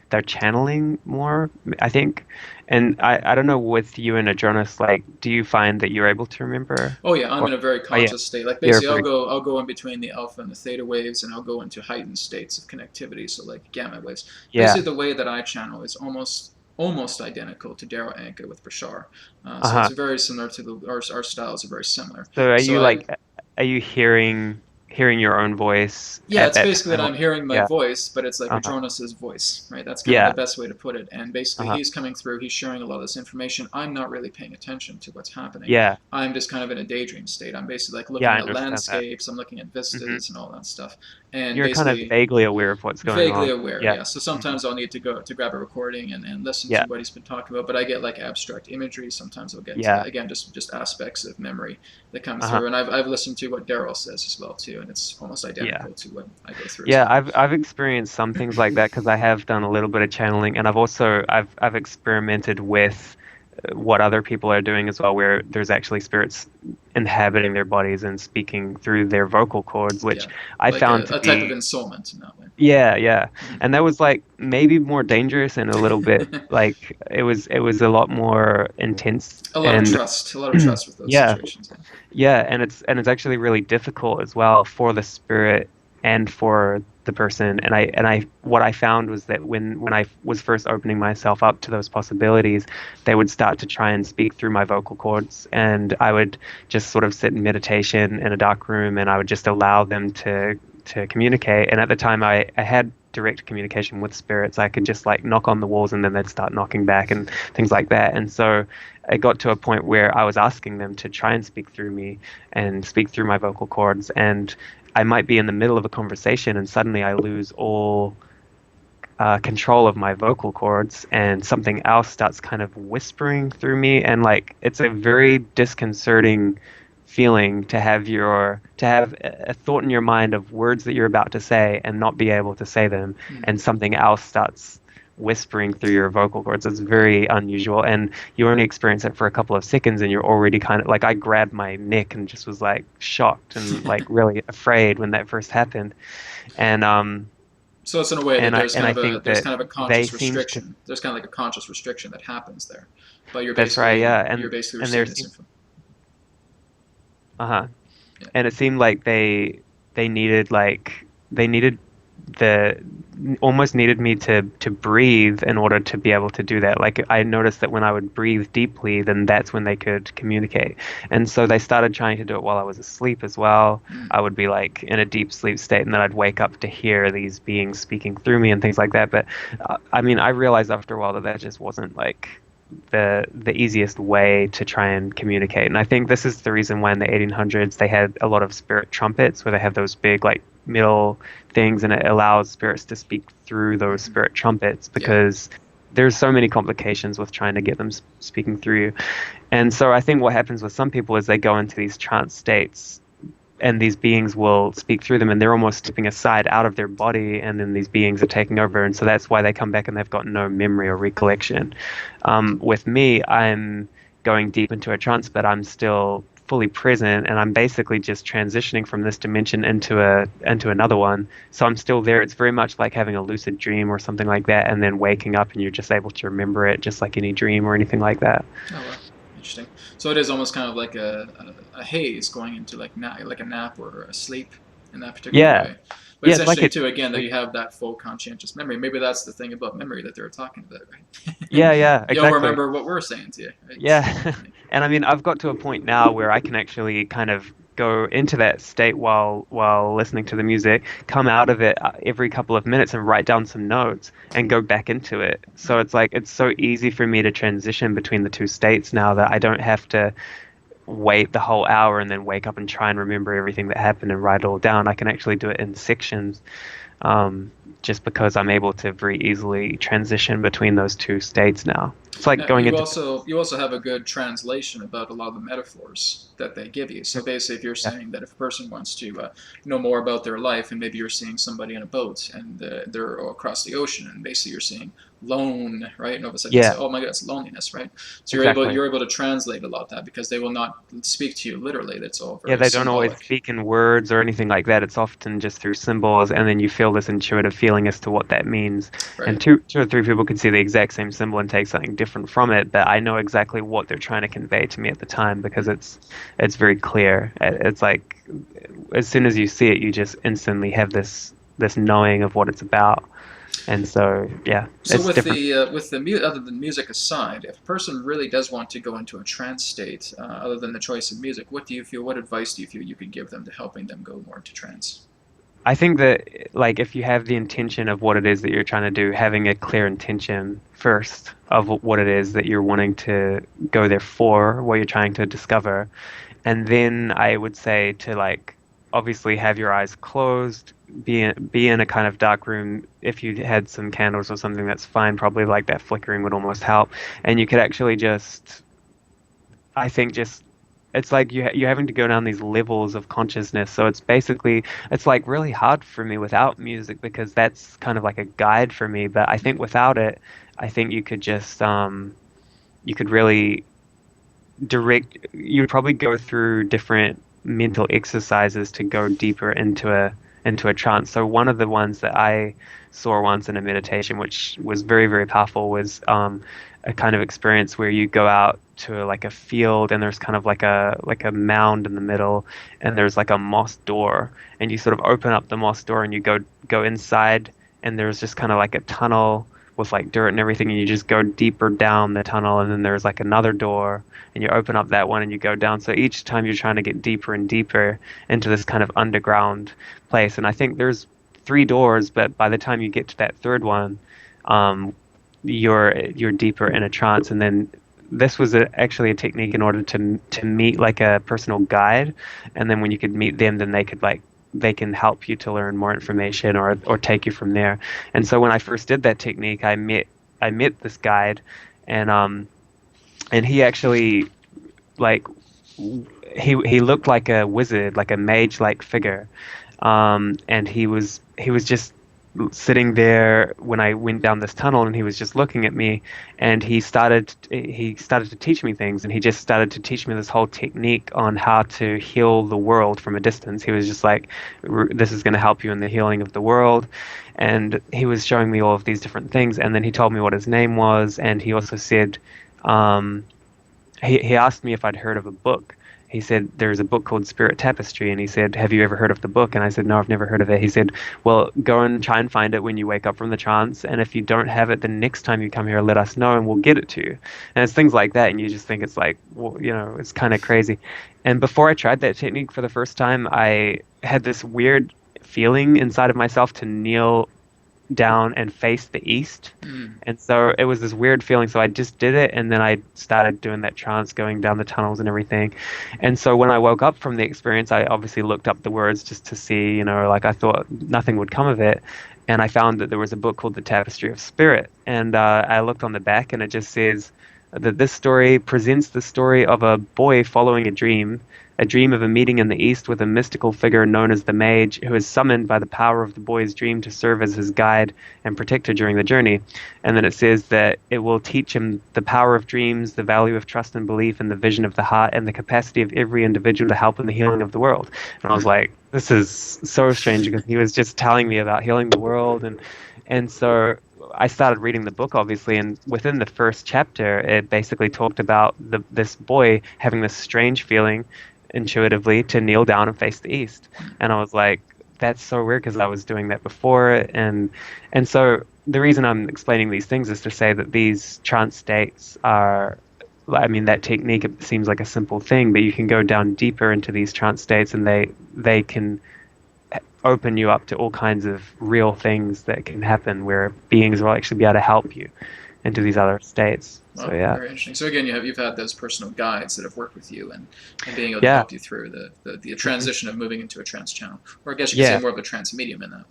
they're channeling more, I think. And I don't know with you and Adronis, like, do you find that you're able to remember? Oh yeah, I'm Or in a very oh yeah, conscious state. Like you're basically, very I'll go in between the alpha and the theta waves, and I'll go into heightened states of connectivity. So like gamma waves. yeah. Basically, the way that I channel is almost identical to Daryl Anka with Prashar. So it's Uh-huh. very similar to our styles are very similar. So are So you I like are you hearing your own voice Yeah, at it's that basically that time? I'm hearing my Yeah. voice, but it's like Uh-huh. Adronas's voice, right? That's kind of the Yeah. best way to put it. And basically, Uh-huh. he's coming through, he's sharing a lot of this information. I'm not really paying attention to what's happening. Yeah. I'm just kind of in a daydream state. I'm basically like Yeah, looking I at understand that. landscapes, I'm looking at Hmm. vistas and all that stuff. And You're kind of basically, vaguely aware of what's going vaguely on. aware, Yeah. yeah. So Hmm. sometimes I'll need to go to grab a recording and listen to Yeah. what he's been talking about. But I get like abstract imagery. Sometimes I'll get Yeah. again just aspects of memory that come Uh-huh. through. And I've listened to what Daryl says as well too, and it's almost Yeah. identical to what I go through as Yeah, well. I've experienced some things like that because I have done a little bit of channeling, and I've experimented with what other people are doing as well, where there's actually spirits inhabiting their bodies and speaking through their vocal cords, which Yeah, I like found to a type of be ensoulment in that way. yeah, yeah. Mm-hmm. And that was like maybe more dangerous and a little bit like it was a lot more intense and A lot of trust with those yeah, situations. Yeah. yeah, and it's actually really difficult as well for the spirit and for the person. And I what I found was that when I was first opening myself up to those possibilities, they would start to try and speak through my vocal cords, and I would just sort of sit in meditation in a dark room, and I would just allow them to communicate. And at the time, I had direct communication with spirits. I could just like knock on the walls, and then they'd start knocking back and things like that. And so it got to a point where I was asking them to try and speak through me and speak through my vocal cords. And I might be in the middle of a conversation and suddenly I lose all control of my vocal cords and something else starts kind of whispering through me. And like, it's a very disconcerting feeling to have a thought in your mind of words that you're about to say and not be able to say them. Mm, And something else starts whispering through your vocal cords. It's right. very unusual. And you only experience it for a couple of seconds and you're already kind of like, I grabbed my neck and just was like shocked and like really afraid when that first happened. And, So it's in a way that and I think there's that kind of a they conscious seemed to. restriction. There's kind of like a conscious restriction that happens there, but That's right, yeah, you're basically and there receiving this seemed info. uh-huh, Yeah. and it seemed like they needed they needed the almost needed me to breathe in order to be able to do that. Like I noticed that when I would breathe deeply, then that's when they could communicate. And so they started trying to do it while I was asleep as well. Mm. I would be like in a deep sleep state, and then I'd wake up to hear these beings speaking through me and things like that. But I mean, I realized after a while that that just wasn't like the easiest way to try and communicate. And I think this is the reason why in the 1800s they had a lot of spirit trumpets where they have those big like middle things and it allows spirits to speak through those Mm-hmm. spirit trumpets Yeah. because there's so many complications with trying to get them speaking through you. And so I think what happens with some people is they go into these trance states and these beings will speak through them and they're almost stepping aside out of their body and then these beings are taking over and so that's why they come back and they've got no memory or recollection. With me, I'm going deep into a trance but I'm still fully present and I'm basically just transitioning from this dimension into another one, so I'm still there. It's very much like having a lucid dream or something like that and then waking up and you're just able to remember it just like any dream or anything like that. Oh well, interesting. So it is almost kind of like a haze going into like like a nap or a sleep in that particular Yeah, way. But Yeah, it's it's like interesting it. too, again, that Like, you have that full conscientious memory. Maybe that's the thing about memory that they were talking about, right? yeah, yeah, You'll exactly. remember what we're saying to you, right? Yeah. Right. And I mean, I've got to a point now where I can actually kind of go into that state while listening to the music, come out of it every couple of minutes and write down some notes and go back into it. So it's like it's so easy for me to transition between the two states now that I don't have to wait the whole hour and then wake up and try and remember everything that happened and write it all down. I can actually do it in sections, um, just because I'm able to very easily transition between those two states now. It's like Now, going into you also have a good translation about a lot of the metaphors that they give you. So basically, if you're yeah, saying that if a person wants to know more about their life, and maybe you're seeing somebody in a boat and they're across the ocean, and basically you're seeing lone, right? And all of a sudden you say, yeah, "Oh my God, it's loneliness," right? So exactly. you're able to translate a lot of that because they will not speak to you literally. That's all Yeah, very they don't always symbolic, speak in words or anything like that. It's often just through symbols, and then you feel this intuitive feeling as to what that means. And right? two or three people could see the exact same symbol and take something different from it, but I know exactly what they're trying to convey to me at the time because it's very clear. It's like as soon as you see it, you just instantly have this knowing of what it's about. And so, yeah, So it's different. with the other than music aside, if a person really does want to go into a trance state, other than the choice of music, what do you feel? What advice do you feel you could give them to helping them go more into trance? I think that like if you have the intention of what it is that you're trying to do, having a clear intention first of what it is that you're wanting to go there for, what you're trying to discover, and then I would say to like obviously have your eyes closed, be in a kind of dark room. If you had some candles or something, that's fine. Probably like that flickering would almost help, and you could actually just I think just it's like you're having to go down these levels of consciousness. So it's basically it's like really hard for me without music because that's kind of like a guide for me. But I think without it, I think you could just you could really you'd probably go through different mental exercises to go deeper into a trance. So one of the ones that I saw once in a meditation, which was very, very powerful, was a kind of experience where you go out to like a field and there's kind of like a mound in the middle and there's like a moss door and you sort of open up the moss door and you go inside and there's just kind of like a tunnel with like dirt and everything and you just go deeper down the tunnel and then there's like another door and you open up that one and you go down. So each time you're trying to get deeper and deeper into this kind of underground place. And I think there's three doors, but by the time you get to that third one, um, you're deeper in a trance. And then this was actually a technique in order to meet like a personal guide. And then when you could meet them, then they can help you to learn more information or take you from there. And so when I first did that technique, I met this guide, and he actually like he looked like a wizard, like a mage-like figure, and he was just sitting there when I went down this tunnel, and he was just looking at me, and he started to teach me things, and he just started to teach me this whole technique on how to heal the world from a distance. He was just like, "This is going to help you in the healing of the world." And he was showing me all of these different things, and then he told me what his name was, and he also said, um, he asked me if I'd heard of a book. He said there's a book called Spirit Tapestry, and he said, "Have you ever heard of the book?" And I said, "No, I've never heard of it." He said, "Well, go and try and find it when you wake up from the trance, and if you don't have it, the next time you come here, let us know, and we'll get it to you." And it's things like that, and you just think it's like, well, it's kind of crazy. And before I tried that technique for the first time, I had this weird feeling inside of myself to kneel down and face the east. Mm. And so it was this weird feeling. So I just did it and then I started doing that trance going down the tunnels and everything. And so when I woke up from the experience, I obviously looked up the words just to see, like I thought nothing would come of it. And I found that there was a book called The Tapestry of Spirit. And I looked on the back and it just says that this story presents the story of a boy following a dream of a meeting in the East with a mystical figure known as the Mage, who is summoned by the power of the boy's dream to serve as his guide and protector during the journey. And then it says that it will teach him the power of dreams, the value of trust and belief, and the vision of the heart, and the capacity of every individual to help in the healing of the world. And I was Mm. like, this is so strange because he was just telling me about healing the world, and so I started reading the book, obviously, and within the first chapter, it basically talked about this boy having this strange feeling intuitively to kneel down and face the east. And I was like, that's so weird because I was doing that before, and so the reason I'm explaining these things is to say that these trance states are, I mean, that technique, it seems like a simple thing, but you can go down deeper into these trance states, and they can open you up to all kinds of real things that can happen where beings will actually be able to help you into these other states. So Well, yeah, very interesting. So again, you've had those personal guides that have worked with you and being able to yeah, help you through the mhm, transition of moving into a trance channel, or I guess you could say yeah. more of a trance medium in that way.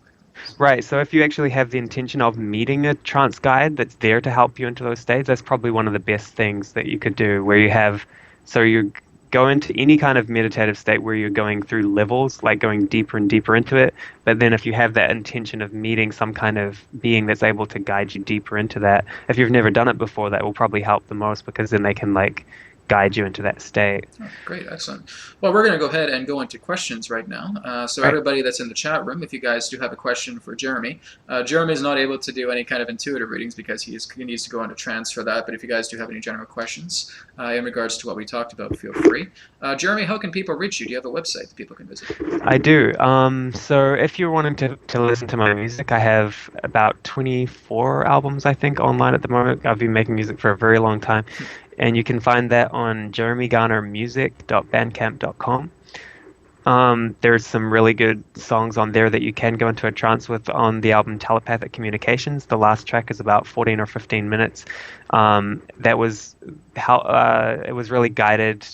Right. So if you actually have the intention of meeting a trance guide that's there to help you into those states, that's probably one of the best things that you could do. Where you have, so you go into any kind of meditative state where you're going through levels, like going deeper and deeper into it. But then if you have that intention of meeting some kind of being that's able to guide you deeper into that, if you've never done it before, that will probably help the most because then they can like guide you into that state. Oh, great, excellent. Well, we're going to go ahead and go into questions right now. So Right. everybody that's in the chat room, if you guys do have a question for Jeremy, Jeremy is not able to do any kind of intuitive readings because he needs to go into trance for that. But if you guys do have any general questions in regards to what we talked about, feel free. Jeremy, how can people reach you? Do you have a website that people can visit? I do. So if you're wanting to listen to my music, I have about 24 albums, I think, online at the moment. I've been making music for a very long time, and you can find that on jeremygarnermusic.bandcamp.com. There's some really good songs on there that you can go into a trance with on the album Telepathic Communications. The last track is about 14 or 15 minutes. That was how it was really guided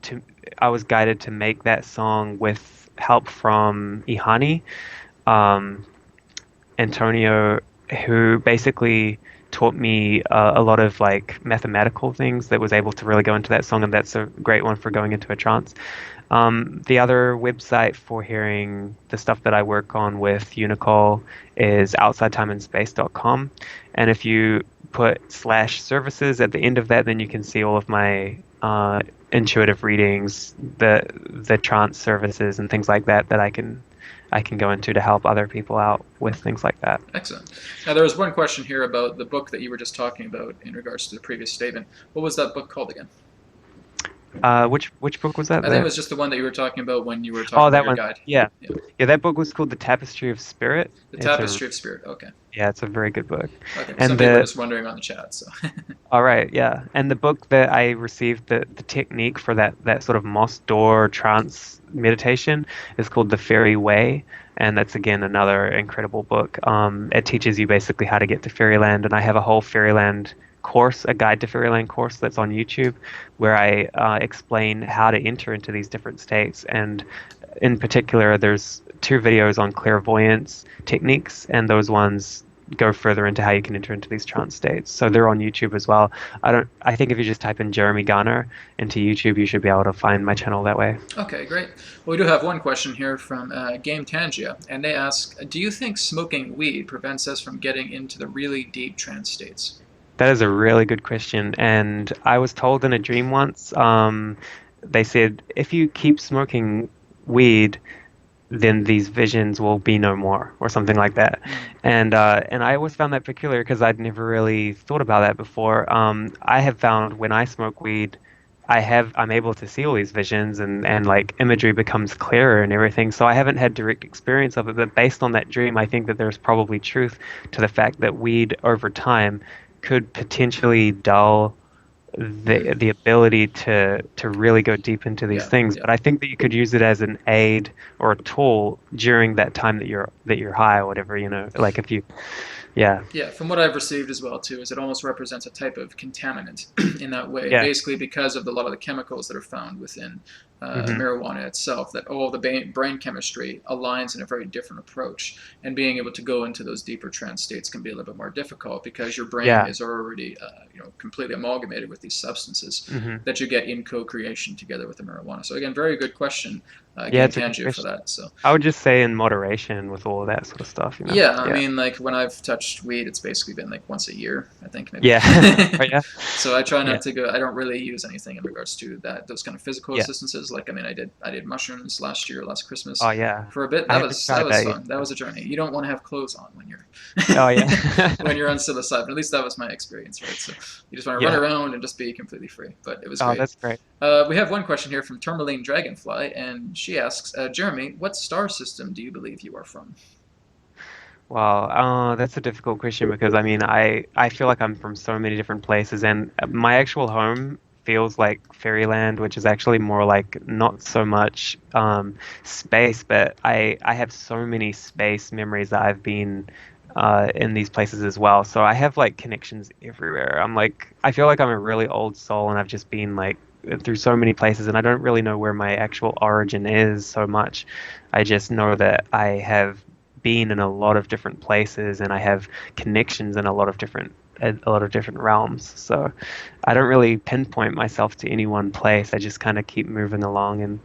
to I was guided to make that song with help from Ihani, um, Antonio, who basically taught me a lot of like mathematical things that was able to really go into that song, and that's a great one for going into a trance. The other website for hearing the stuff that I work on with Unicall is outsidetimeandspace.com. And if you put slash services at the end of that, then you can see all of my intuitive readings, the trance services and things like that that I can go into to help other people out with things like that. Excellent. Now, there was one question here about the book that you were just talking about in regards to the previous statement. What was that book called again? Which book was that? I think it was just the one that you were talking about when you were talking Oh, about that your one. guide. Yeah, Yeah. yeah. That book was called The Tapestry of Spirit. The It's a Tapestry of Spirit. Okay. Yeah, it's a very good book. Okay. Some And people are the just wondering on the chat. So. All right, yeah. And the book that I received, the technique for that sort of moss door trance meditation is called The Fairy Way, and that's again another incredible book. It teaches you basically how to get to fairyland, and I have a whole fairyland course, a guide to fairyland course that's on YouTube, where I explain how to enter into these different states. And in particular, there's two videos on clairvoyance techniques, and those ones go further into how you can enter into these trance states. So they're on YouTube as well. I think if you just type in Jeremy Garner into YouTube, you should be able to find my channel that way. Okay, great. Well, we do have one question here from Game Tangia, and they ask, do you think smoking weed prevents us from getting into the really deep trance states? That is a really good question. And I was told in a dream once, they said, if you keep smoking weed, then these visions will be no more, or something like that. Mm. And I always found that peculiar because I'd never really thought about that before. I have found when I smoke weed, I'm able to see all these visions and like imagery becomes clearer and everything. So I haven't had direct experience of it, but based on that dream, I think that there's probably truth to the fact that weed over time could potentially dull the ability to really go deep into these Yeah, things. yeah. But I think that you could use it as an aid or a tool during that time that you're high or whatever, like if you yeah. Yeah, from what I've received as well too, is it almost represents a type of contaminant in that way, Yeah. basically because of a lot of the chemicals that are found within Hmm. marijuana itself. That all the brain chemistry aligns in a very different approach, and being able to go into those deeper trance states can be a little bit more difficult because your brain Yeah. is already completely amalgamated with these substances Hmm. that you get in co-creation together with the marijuana. So again, very good question, Yeah, Game it's a good Tangia, for question. that. So I would just say in moderation with all of that sort of stuff. yeah, I Yeah. mean, like when I've touched weed, it's basically been like once a year, I think maybe. Yeah. Oh yeah. So I try Yeah. not to go. I don't really use anything in regards to that, those kind of physical Yeah. assistances Like, I mean, I did mushrooms last year, last Oh Christmas, yeah. for a bit. I That haven't was that tried was that yet. fun. That was a journey. You don't want to have clothes on when you're Oh yeah. when you're on psilocybin. At least that was my experience, right? So you just want to run Yeah. around and just be completely free. But it was Oh, great. that's great. We have one question here from Tourmaline Dragonfly, and she asks, Jeremy, what star system do you believe you are from? Wow, that's a difficult question because I mean, I feel like I'm from so many different places, and my actual home feels like fairyland, which is actually more like not so much space, but I have so many space memories that I've been in these places as well. So I have like connections everywhere. I feel like I'm a really old soul, and I've just been like through so many places, and I don't really know where my actual origin is so much. I just know that I have been in a lot of different places and I have connections in a lot of different realms. So I don't really pinpoint myself to any one place. I just kind of keep moving along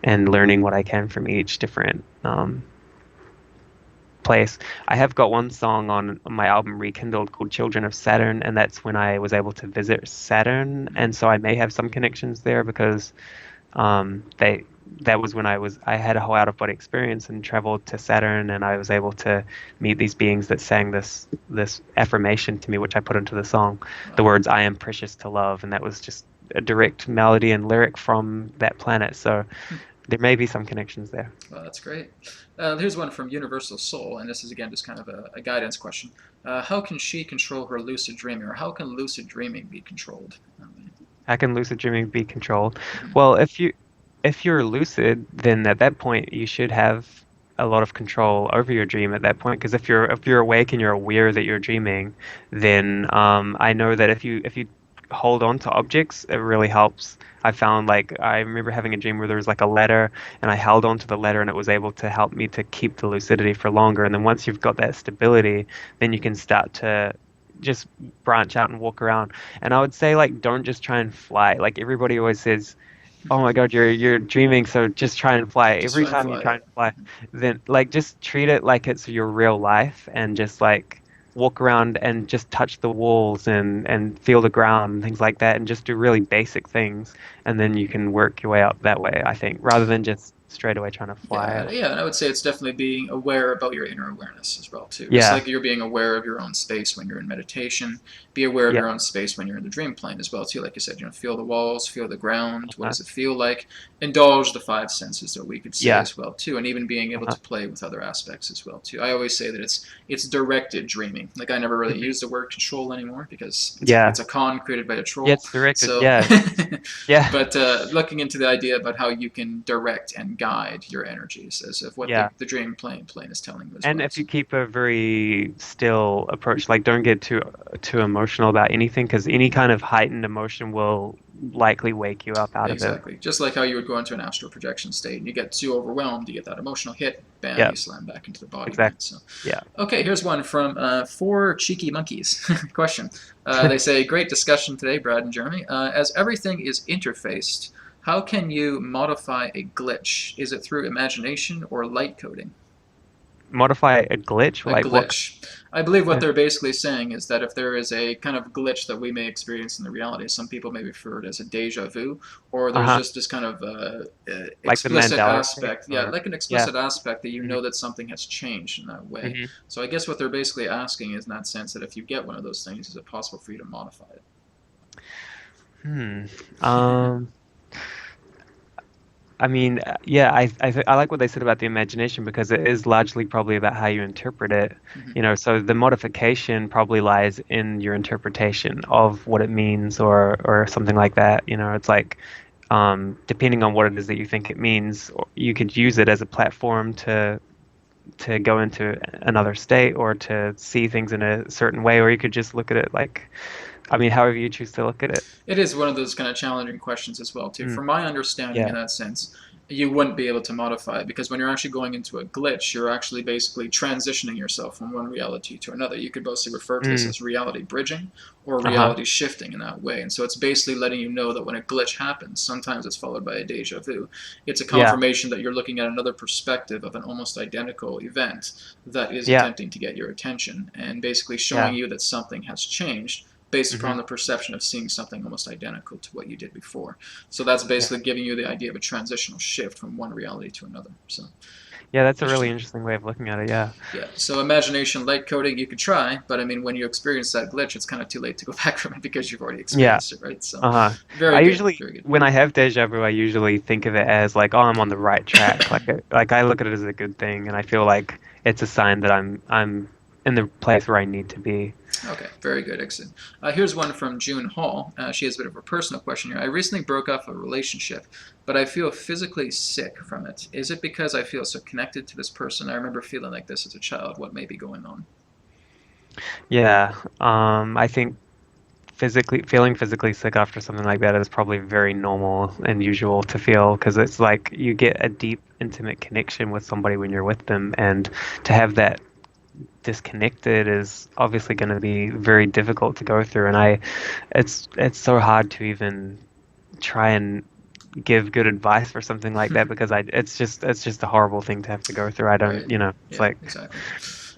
and learning what I can from each different place. I have got one song on my album Rekindled called Children of Saturn, and that's when I was able to visit Saturn, and so I may have some connections there because they that was when I had a whole out of body experience and traveled to Saturn, and I was able to meet these beings that sang this affirmation to me, which I put into the song, the Wow. words "I am precious to love," and that was just a direct melody and lyric from that planet. So there may be some connections there. Well, that's great. Here's one from Universal Soul, and this is again just kind of a guidance question. How can she control her lucid dreaming, or how can lucid dreaming be controlled? How can lucid dreaming be controlled? Mhm. Well, if you're lucid, then at that point you should have a lot of control over your dream at that point. Because if you're awake and you're aware that you're dreaming, then I know that if you hold on to objects, it really helps. I found like I remember having a dream where there was like a letter, and I held on to the letter, and it was able to help me to keep the lucidity for longer. And then once you've got that stability, then you can start to just branch out and walk around. And I would say like don't just try and fly. Like everybody always says, "Oh my God, you're dreaming, so just try and fly." Just Every try and time you fly try it. and fly, then like just treat it like it's your real life and just like walk around and just touch the walls and feel the ground and things like that and just do really basic things and then you can work your way up that way, I think, rather than just straight away trying to fly. Yeah, and I would say it's definitely being aware about your inner awareness as well too. Just Yeah, like you're being aware of your own space when you're in meditation, be aware of yeah, your own space when you're in the dream plane as well too. Like you said, feel the walls, feel the ground. What uh, does it feel like? Indulge the five senses that we could say yeah, as well too, and even being able uh, to play with other aspects as well too. I always say that it's directed dreaming. Like I never really mhm, use the word control anymore because it's yeah, a con created by a yeah, troll. it's directed. So, Yeah, yeah, but looking into the idea about how you can direct and guide your energies as of what yeah. the dream plane is telling you as And well. if you So keep a very still approach, like don't get too emotional about anything, because any kind of heightened emotion will likely wake you up out of it. exactly, just like how you would go into an astral projection state and you get too overwhelmed, you get that emotional hit, bam, Yeah, you slam back into the body, right? exactly. So Yeah. okay, here's one from Four Cheeky Monkeys. Question. They say, great discussion today, Brad and Jeremy. As everything is interfaced, how can you modify a glitch? Is it through imagination or light coding? Modify a glitch, A like what? glitch. I believe what Uh, they're basically saying is that if there is a kind of glitch that we may experience in the reality, some people may refer to it as a deja vu, or there's uh-huh. just this kind of Like the explicit Mandela effect, aspect, yeah, or like an yeah. explicit aspect that you Hmm. know that something has changed in that way. Hmm. So I guess what they're basically asking is in that sense that if you get one of those things, is it possible for you to modify Hmm. it? Um. I mean, yeah, I like what they said about the imagination because it is largely probably about how you interpret it. Hmm. So the modification probably lies in your interpretation of what it means or something like that. It's like depending on what it is that you think it means, you could use it as a platform to go into another state or to see things in a certain way, or you could just look at it like, I mean, however you choose to look at it. It is one of those kind of challenging questions as well, too. Mm, From my understanding, in yeah. that sense, you wouldn't be able to modify it because when you're actually going into a glitch, you're actually basically transitioning yourself from one reality to another. You could mostly refer to this Mm, as reality bridging or uh-huh. reality shifting in that way. And so it's basically letting you know that when a glitch happens, sometimes it's followed by a deja vu. It's a Yeah. confirmation that you're looking at another perspective of an almost identical event that is Yeah. attempting to get your attention and basically showing Yeah. you that something has changed based upon Hmm. the perception of seeing something almost identical to what you did before. So that's Yeah. basically giving you the idea of a transitional shift from one reality to another. So Yeah, that's a really interesting. interesting way of looking at it. Yeah. Yeah. So imagination light coding, you could try, but I mean, when you experience that glitch, it's kind of too late to go back from it because you've already Yeah. experienced it, right? So Uh-huh. very I good, usually, very good. when I have deja vu, I usually think of it as like, oh, I'm on the right track. Like I look at it as a good thing, and I feel like it's a sign that I'm in the place where I need to be. Okay, very good, excellent. Here's one from June Hall. She has a bit of a personal question here. I recently broke off a relationship, but I feel physically sick from it. Is it because I feel so connected to this person? I remember feeling like this as a child. What may be going on? Yeah. I think feeling physically sick after something like that is probably very normal and usual to feel because it's like you get a deep, intimate connection with somebody when you're with them, and to have that disconnected is obviously going to be very difficult to go through. And it's so hard to even try and give good advice for something like that because it's just a horrible thing to have to go through. I Right. don't, it's Yeah, like, exactly.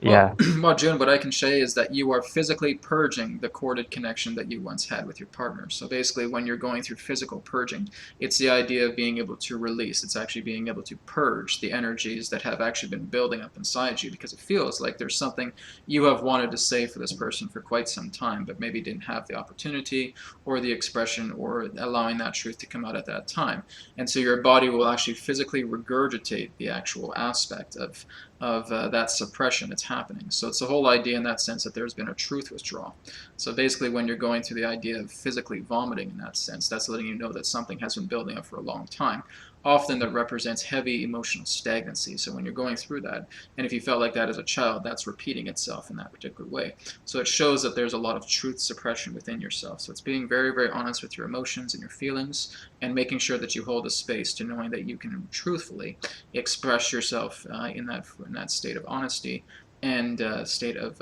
Well, yeah. well, June, what I can say is that you are physically purging the corded connection that you once had with your partner. So basically, when you're going through physical purging, it's the idea of being able to release. It's actually being able to purge the energies that have actually been building up inside you because it feels like there's something you have wanted to say for this person for quite some time, but maybe didn't have the opportunity or the expression or allowing that truth to come out at that time. And so your body will actually physically regurgitate the actual aspect of that suppression that's happening. So it's the whole idea in that sense that there's been a truth withdrawal. So basically, when you're going through the idea of physically vomiting in that sense, that's letting you know that something has been building up for a long time. Often that represents heavy emotional stagnancy. So when you're going through that, and if you felt like that as a child, that's repeating itself in that particular way. So it shows that there's a lot of truth suppression within yourself. So it's being very, very honest with your emotions and your feelings, and making sure that you hold a space to knowing that you can truthfully express yourself in that state of honesty and state of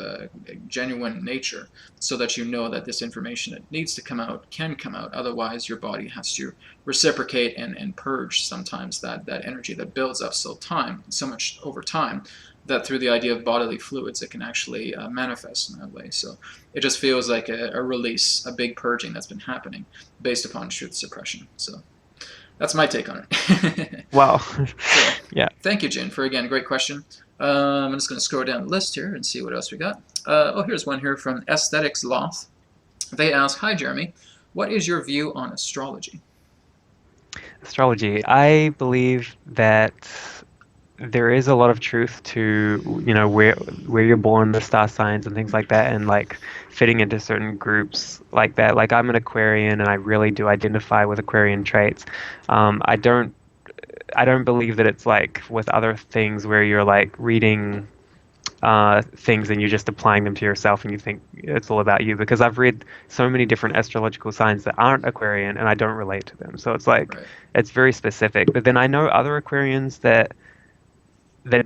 genuine nature, so that you know that this information that needs to come out can come out. Otherwise, your body has to reciprocate and purge sometimes that energy that builds up so much over time, that through the idea of bodily fluids, it can actually manifest in that way. So it just feels like a release, a big purging that's been happening based upon truth suppression. So that's my take on it. Well, So yeah. thank you, Jin, for again, great question. I'm just going to scroll down the list here and see what else we got. Here's one here from Aesthetics Loth. They ask, "Hi, Jeremy. What is your view on astrology?" Astrology. I believe that there is a lot of truth to, where you're born, the star signs and things like that, and like fitting into certain groups like that. Like I'm an Aquarian and I really do identify with Aquarian traits. I don't believe that it's like with other things where you're like reading things and you're just applying them to yourself and you think it's all about you, because I've read so many different astrological signs that aren't Aquarian and I don't relate to them. So it's like Right. it's very specific. But then I know other Aquarians that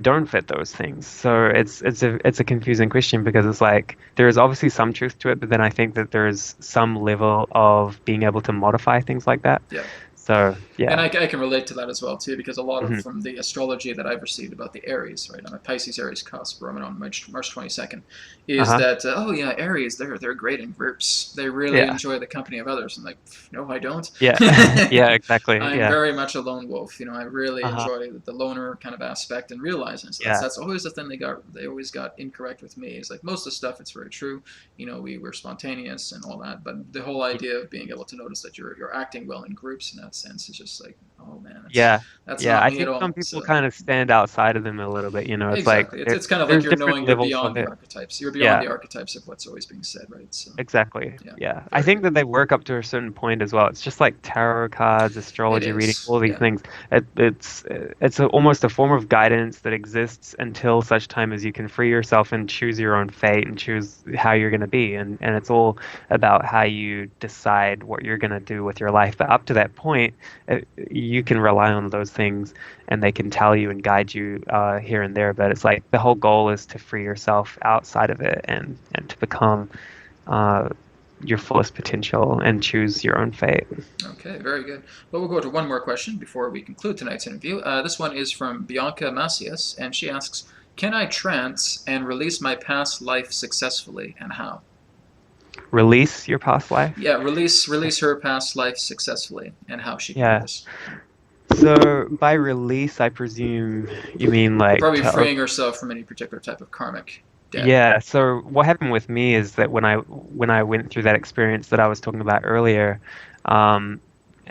don't fit those things. So it's a confusing question because it's like there is obviously some truth to it, but then I think that there's some level of being able to modify things like that. Yeah. So And yeah. I can relate to that as well too, because a lot of Hmm. from the astrology that I've received about the Aries, right? I'm a Pisces Aries cusp, where I'm on March 22nd, is Uh-huh. that oh yeah, Aries, they're great in groups. They really Yeah. enjoy the company of others. I'm like, no, I don't. Yeah. Yeah, exactly. I'm Yeah. very much a lone wolf. I really Uh-huh. enjoy the loner kind of aspect and realizing. So that's Yeah. that's always the thing they always got incorrect with me. Is like most of the stuff it's very true. We were spontaneous and all that, but the whole idea of being able to notice that you're acting well in groups in that sense is just like, oh man, that's Yeah. that's Yeah. not I me at think some all. people So kind of stand outside of them a little bit, It's like exactly, it's kind of like there's you're different knowing you're levels beyond of the it. archetypes. You're beyond Yeah. the archetypes of what's always being said, right? So Exactly. yeah, Yeah. I very think good. that they work up to a certain point as well. It's just like tarot cards, It astrology reading, is, all these yeah. things. Almost a form of guidance that exists until such time as you can free yourself and choose your own fate and choose how you're going to be. And it's all about how you decide what you're going to do with your life. But up to that point, you can rely on those things and they can tell you and guide you here and there. But it's like the whole goal is to free yourself outside of it and to become uh, your fullest potential and choose your own fate. Okay, very good. Well, we'll go to one more question before we conclude tonight's interview. This one is from Bianca Macias, and she asks, "Can I trance and release my past life successfully, and how?" Release your past life? Yeah, release her past life successfully and how she can Yeah. yours. So by release, I presume you mean like Probably to, freeing herself from any particular type of karmic debt. yeah. So what happened with me is that when I went through that experience that I was talking about earlier, um,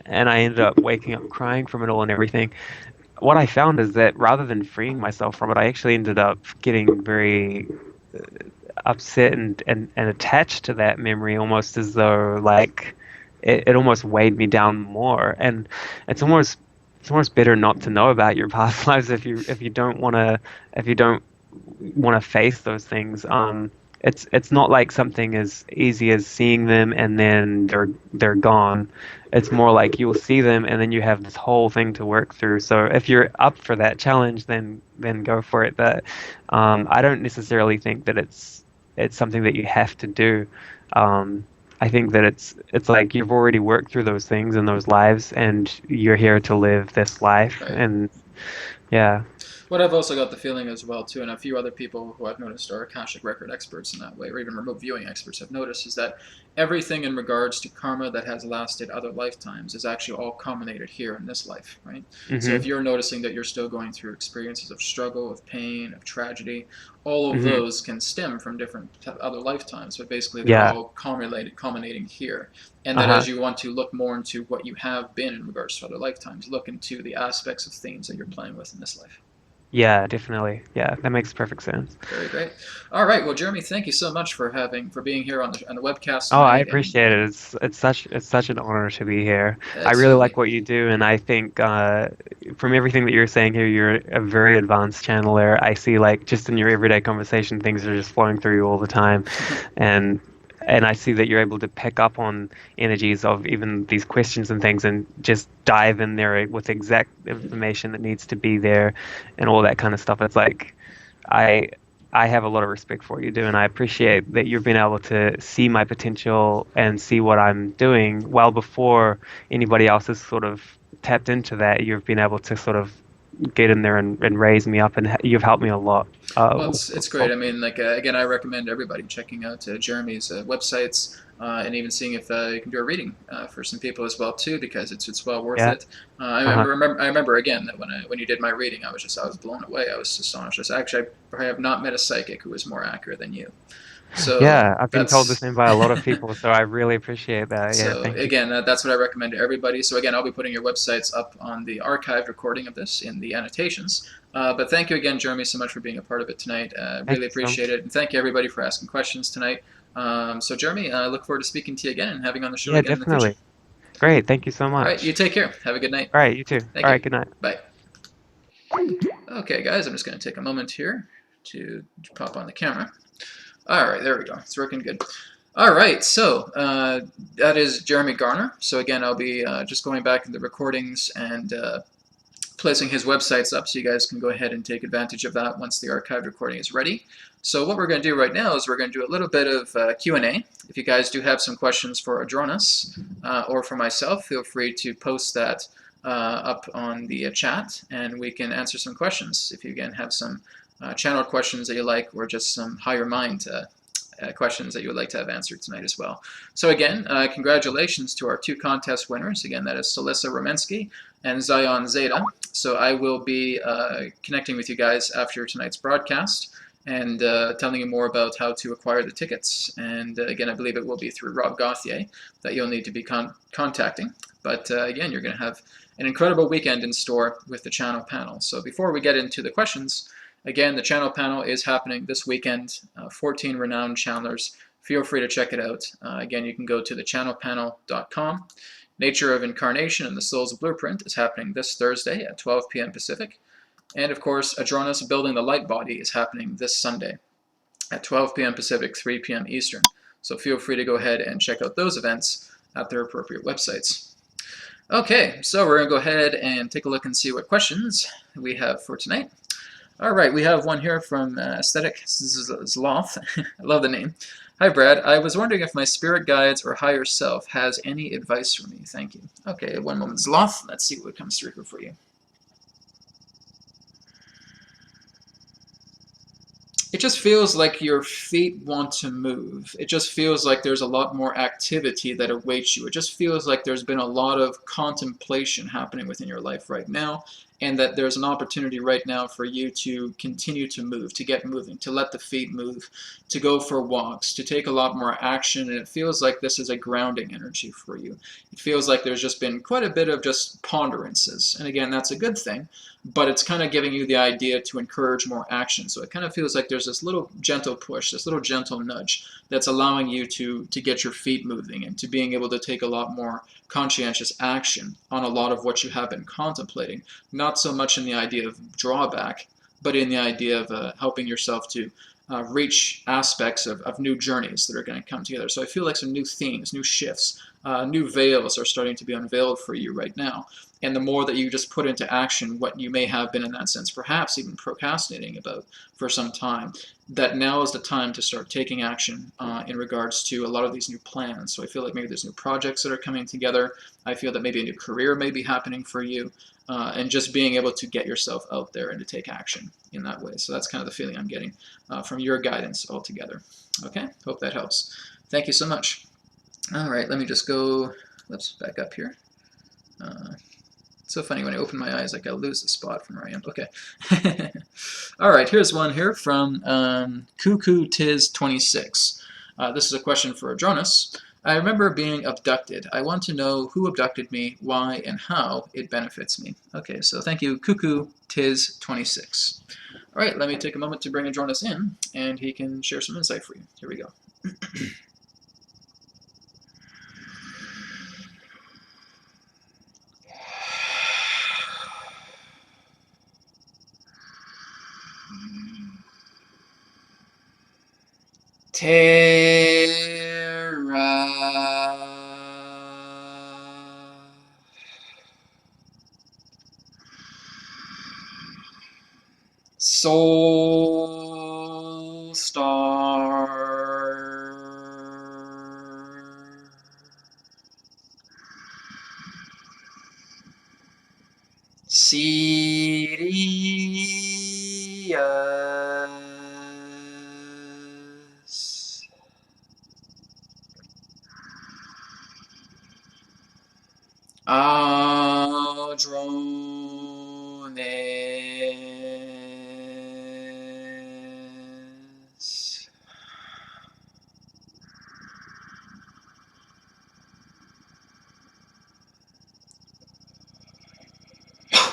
and I ended up waking up crying from it all and everything. What I found is that rather than freeing myself from it, I actually ended up getting very upset and attached to that memory, almost as though like it almost weighed me down more. And it's almost it's almost better not to know about your past lives if you don't want to face those things. It's not like something as easy as seeing them and then they're gone. It's more like you'll see them and then you have this whole thing to work through. So if you're up for that challenge, then go for it. But I don't necessarily think that it's something that you have to do. Um, I think that it's like you've already worked through those things in those lives, and you're here to live this life. Right. And yeah. What I've also got the feeling as well too, and a few other people who I've noticed are Akashic record experts in that way, or even remote viewing experts have noticed, is that everything in regards to karma that has lasted other lifetimes is actually all culminated here in this life, right? So if Hmm. you're noticing that you're still going through experiences of struggle, of pain, of tragedy, all of Hmm. those can stem from different other lifetimes, but basically they're Yeah. all culminating here. And that Uh-huh. as you want to look more into what you have been in regards to other lifetimes, look into the aspects of themes that you're playing with in this life. Yeah, definitely. Yeah, that makes perfect sense. Very great. All right. Well, Jeremy, thank you so much for being here on the webcast Oh, I tonight. And appreciate it. It's such an honor to be here. I really absolutely. like what you do, and I think from everything that you're saying here, you're a very advanced channeler. I see like just in your everyday conversation, things are just flowing through you all the time, and and I see that you're able to pick up on energies of even these questions and things, and just dive in there with exact information that needs to be there, and all that kind of stuff. It's like I I have a lot of respect for what you do, and I appreciate that you've been able to see my potential and see what I'm doing well before anybody else has sort of tapped into that. You've been able to sort of get in there and raise me up, and you've helped me a lot. Well, it's great. I mean, like again, I recommend everybody checking out Jeremy's websites and even seeing if you can do a reading for some people as well too, because it's well worth Yeah. it. Uh-huh. I remember again that when you did my reading, I was blown away. I was astonished. I was, actually, I have not met a psychic who was more accurate than you. So Yeah, I've been told the that's same by a lot of people, so I really appreciate that. Yeah, so thank you. again, that's what I recommend to everybody. So again, I'll be putting your websites up on the archived recording of this in the annotations. But thank you again, Jeremy, so much for being a part of it tonight. Thank Really you so appreciate much. it, and thank you everybody for asking questions tonight. So Jeremy, I look forward to speaking to you again and having you on the show Yeah, again in the future. definitely. Great. Thank you so All right, you much. take care. Have a good night. All right, you too. Thank All you. right, good night. Bye. Okay, guys, I'm just going to take a moment here to pop on the camera. All right, there we go. It's working good. All right, so that is Jeremy Garner. So again, I'll be just going back in the recordings and placing his websites up so you guys can go ahead and take advantage of that once the archived recording is ready. So what we're going to do right now is we're going to do a little bit of Q&A. If you guys do have some questions for Adronis or for myself, feel free to post that up on the chat and we can answer some questions. If you again have some channeled questions that you like or just some higher mind questions that you would like to have answered tonight as well. So again, congratulations to our two contest winners. Again, that is Celissa Romensky and Zion Zeta. So I will be connecting with you guys after tonight's broadcast and telling you more about how to acquire the tickets. And again, I believe it will be through Rob Gauthier that you'll need to be contacting. But again, you're going to have an incredible weekend in store with the channel panel. So before we get into the questions, again, the channel panel is happening this weekend. 14 renowned channelers. Feel free to check it out. Again, you can go to thechannelpanel.com. Nature of Incarnation and the Soul's Blueprint is happening this Thursday at 12 p.m. Pacific. And of course, Adronis Building the Light Body is happening this Sunday at 12 p.m. Pacific, 3 p.m. Eastern. So feel free to go ahead and check out those events at their appropriate websites. Okay, so we're going to go ahead and take a look and see what questions we have for tonight. All right, we have one here from Aesthetic Zloth. I love the name. Hi, Brad. I was wondering if my spirit guides or higher self has any advice for me. Thank you. Okay, one moment, Zloth. Let's see what comes through for you. It just feels like your feet want to move. It just feels like there's a lot more activity that awaits you. It just feels like there's been a lot of contemplation happening within your life right now, and that there's an opportunity right now for you to continue to move, to get moving, to let the feet move, to go for walks, to take a lot more action, and it feels like this is a grounding energy for you. It feels like there's just been quite a bit of just ponderances, and again, that's a good thing, but it's kind of giving you the idea to encourage more action. So it kind of feels like there's this little gentle push, this little gentle nudge that's allowing you to get your feet moving and to being able to take a lot more conscientious action on a lot of what you have been contemplating. Not so much in the idea of drawback, but in the idea of helping yourself to reach aspects of new journeys that are going to come together. So I feel like some new themes, new shifts, new veils are starting to be unveiled for you right now. And the more that you just put into action what you may have been, in that sense, perhaps even procrastinating about for some time, that now is the time to start taking action in regards to a lot of these new plans. So I feel like maybe there's new projects that are coming together. I feel that maybe a new career may be happening for you, and just being able to get yourself out there and to take action in that way. So that's kind of the feeling I'm getting from your guidance altogether. Okay, hope that helps. Thank you so much. All right, let me just go, let's back up here. It's so funny when I open my eyes, like I lose the spot from where I am. Okay. All right, here's one here from Cuckoo Tiz 26. This is a question for Adronis. I remember being abducted. I want to know who abducted me, why, and how it benefits me. Okay, so thank you, Cuckoo Tiz 26. All right, let me take a moment to bring Adronis in, and he can share some insight for you. Here we go. Terra. Soul Star. Sirius. Adrones.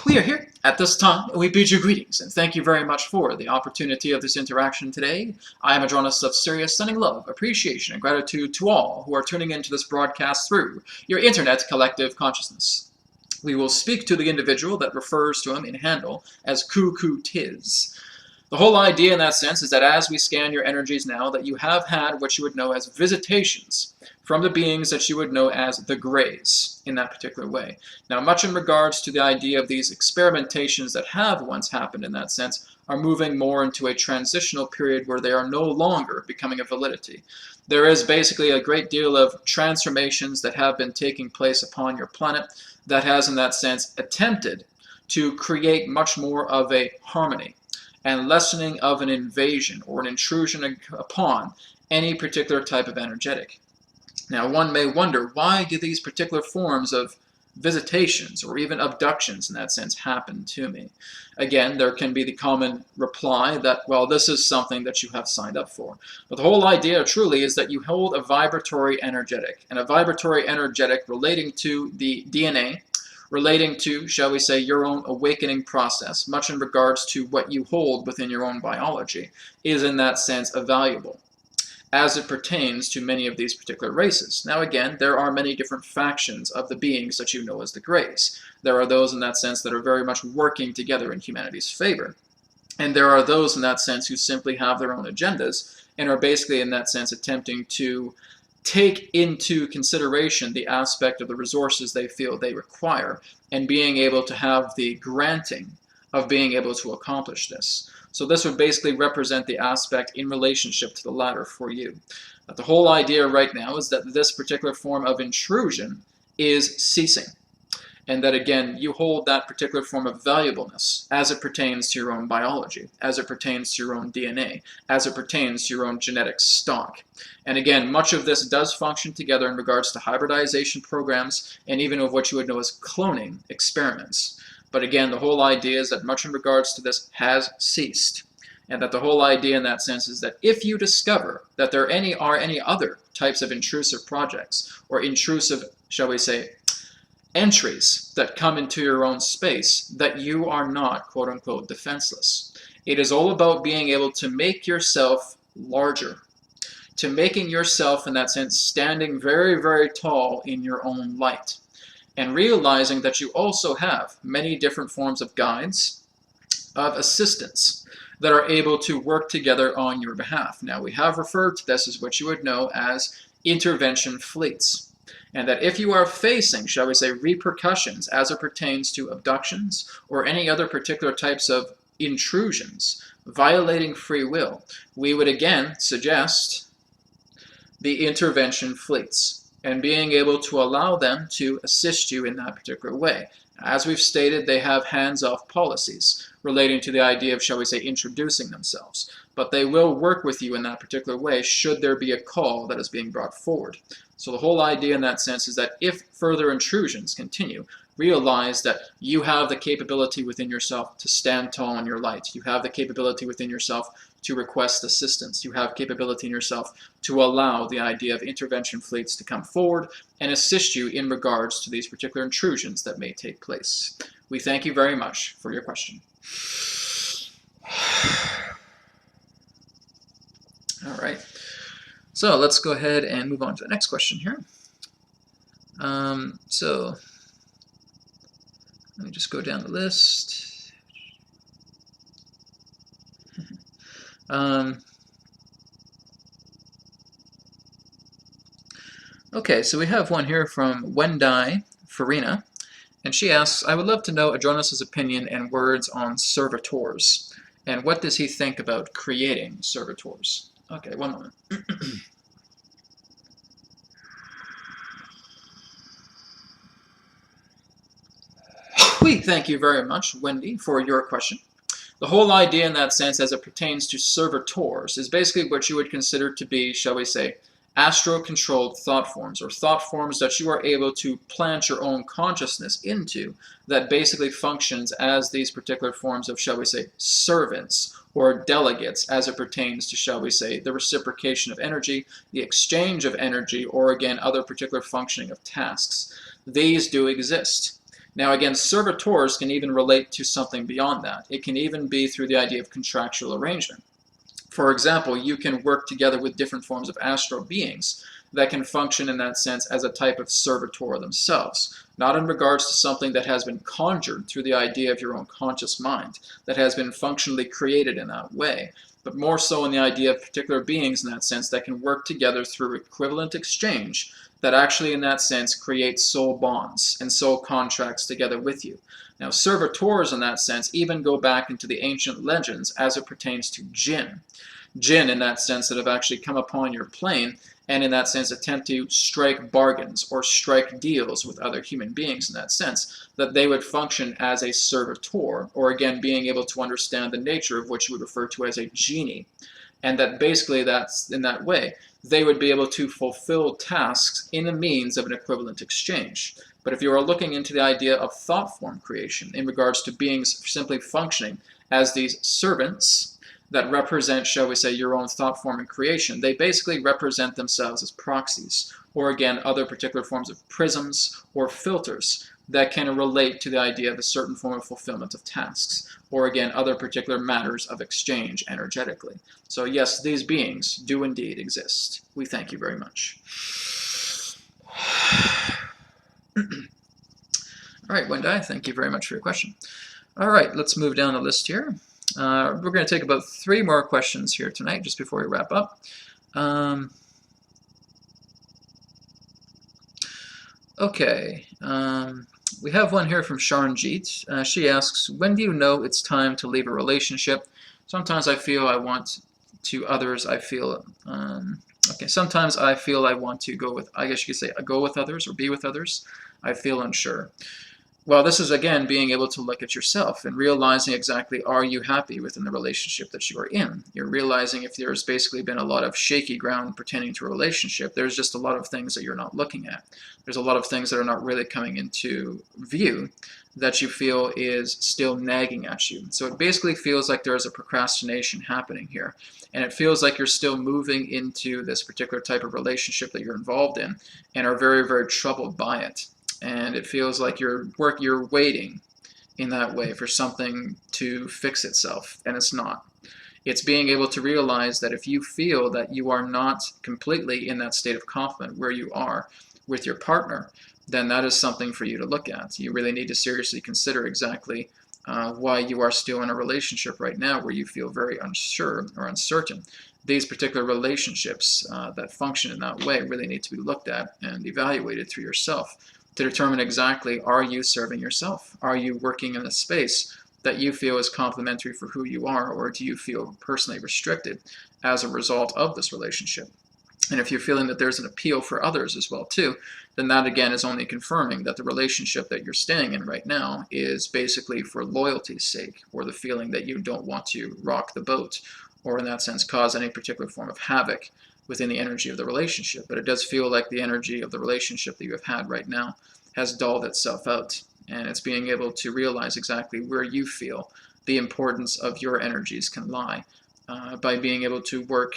We are here at this time, and we bid you greetings, and thank you very much for the opportunity of this interaction today. I am Adronis of Sirius, sending love, appreciation, and gratitude to all who are tuning into this broadcast through your internet collective consciousness. We will speak to the individual that refers to him in handle as Cuckoo Tiz. The whole idea in that sense is that as we scan your energies now, that you have had what you would know as visitations from the beings that you would know as the Greys in that particular way. Now, much in regards to the idea of these experimentations that have once happened in that sense are moving more into a transitional period where they are no longer becoming a validity. There is basically a great deal of transformations that have been taking place upon your planet that has in that sense attempted to create much more of a harmony and lessening of an invasion or an intrusion upon any particular type of energetic. Now, one may wonder, why do these particular forms of visitations or even abductions in that sense happen to me? Again, there can be the common reply that, well, this is something that you have signed up for. But the whole idea truly is that you hold a vibratory energetic, and a vibratory energetic relating to the DNA, relating to, shall we say, your own awakening process, much in regards to what you hold within your own biology, is in that sense valuable as it pertains to many of these particular races. Now again, there are many different factions of the beings that you know as the Greys. There are those in that sense that are very much working together in humanity's favor. And there are those in that sense who simply have their own agendas and are basically in that sense attempting to take into consideration the aspect of the resources they feel they require and being able to have the granting of being able to accomplish this. So this would basically represent the aspect in relationship to the latter for you. But the whole idea right now is that this particular form of intrusion is ceasing. and that again, you hold that particular form of valuableness as it pertains to your own biology, as it pertains to your own DNA, as it pertains to your own genetic stock. And again, much of this does function together in regards to hybridization programs and even of what you would know as cloning experiments. But again, the whole idea is that much in regards to this has ceased. And that the whole idea in that sense is that if you discover that there are any other types of intrusive projects or intrusive, shall we say, entries that come into your own space, that you are not, quote unquote, defenseless. It is all about being able to make yourself larger, to making yourself, in that sense, standing very, very tall in your own light, and realizing that you also have many different forms of guides, of assistants, that are able to work together on your behalf. Now, we have referred to this as what you would know as intervention fleets. And that if you are facing, shall we say, repercussions as it pertains to abductions or any other particular types of intrusions violating free will, we would again suggest the intervention fleets and being able to allow them to assist you in that particular way. As we've stated, they have hands-off policies relating to the idea of, shall we say, introducing themselves. But they will work with you in that particular way should there be a call that is being brought forward. So the whole idea in that sense is that if further intrusions continue, realize that you have the capability within yourself to stand tall in your light. You have the capability within yourself to request assistance. You have capability in yourself to allow the idea of intervention fleets to come forward and assist you in regards to these particular intrusions that may take place. We thank you very much for your question. All right. So let's go ahead and move on to the next question here. So let me just go down the list. Okay, so we have one here from Wendai Farina, and she asks, I would love to know Adronis's opinion and words on servitors, and what does he think about creating servitors? Okay, one moment. We thank you very much, Wendy, for your question. The whole idea in that sense as it pertains to servitors is basically what you would consider to be, shall we say, astro-controlled thought forms, or thought forms that you are able to plant your own consciousness into that basically functions as these particular forms of, shall we say, servants or delegates as it pertains to, shall we say, the reciprocation of energy, the exchange of energy, or again, other particular functioning of tasks. These do exist. Now again, servitors can even relate to something beyond that. It can even be through the idea of contractual arrangement. For example, you can work together with different forms of astral beings that can function in that sense as a type of servitor themselves, not in regards to something that has been conjured through the idea of your own conscious mind, that has been functionally created in that way, but more so in the idea of particular beings in that sense that can work together through equivalent exchange that actually in that sense create soul bonds and soul contracts together with you. Now, servitors in that sense even go back into the ancient legends as it pertains to jinn. Jinn in that sense that have actually come upon your plane and in that sense attempt to strike bargains or strike deals with other human beings in that sense, that they would function as a servitor, or again being able to understand the nature of what you would refer to as a genie. And that basically that's in that way they would be able to fulfill tasks in a means of an equivalent exchange. But if you are looking into the idea of thought form creation in regards to beings simply functioning as these servants that represent, shall we say, your own thought form and creation, they basically represent themselves as proxies, or again, other particular forms of prisms or filters that can relate to the idea of a certain form of fulfillment of tasks, or again, other particular matters of exchange energetically. So yes, these beings do indeed exist. We thank you very much. All right, Wendai, thank you very much for your question. All right, let's move down the list here. We're going to take about 3 more questions here tonight, just before we wrap up. Okay, we have one here from Sharanjit. She asks, when do you know it's time to leave a relationship? Sometimes I feel I want to, others I feel, okay, sometimes I feel I want to go with, I guess you could say, go with others or be with others. I feel unsure. Well, this is again being able to look at yourself and realizing exactly, are you happy within the relationship that you are in? You're realizing if there's basically been a lot of shaky ground pertaining to a relationship, there's just a lot of things that you're not looking at. There's a lot of things that are not really coming into view that you feel is still nagging at you. So it basically feels like there's a procrastination happening here. And it feels like you're still moving into this particular type of relationship that you're involved in and are very, very troubled by it. And it feels like you're waiting in that way for something to fix itself, and it's not. It's being able to realize that if you feel that you are not completely in that state of confidence where you are with your partner, then that is something for you to look at. You really need to seriously consider exactly why you are still in a relationship right now where you feel very unsure or uncertain. These particular relationships that function in that way really need to be looked at and evaluated through yourself to determine exactly, are you serving yourself? Are you working in a space that you feel is complementary for who you are, or do you feel personally restricted as a result of this relationship? And if you're feeling that there's an appeal for others as well too, then that again is only confirming that the relationship that you're staying in right now is basically for loyalty's sake, or the feeling that you don't want to rock the boat, or in that sense cause any particular form of havoc within the energy of the relationship. But it does feel like the energy of the relationship that you have had right now has dulled itself out, and it's being able to realize exactly where you feel the importance of your energies can lie by being able to work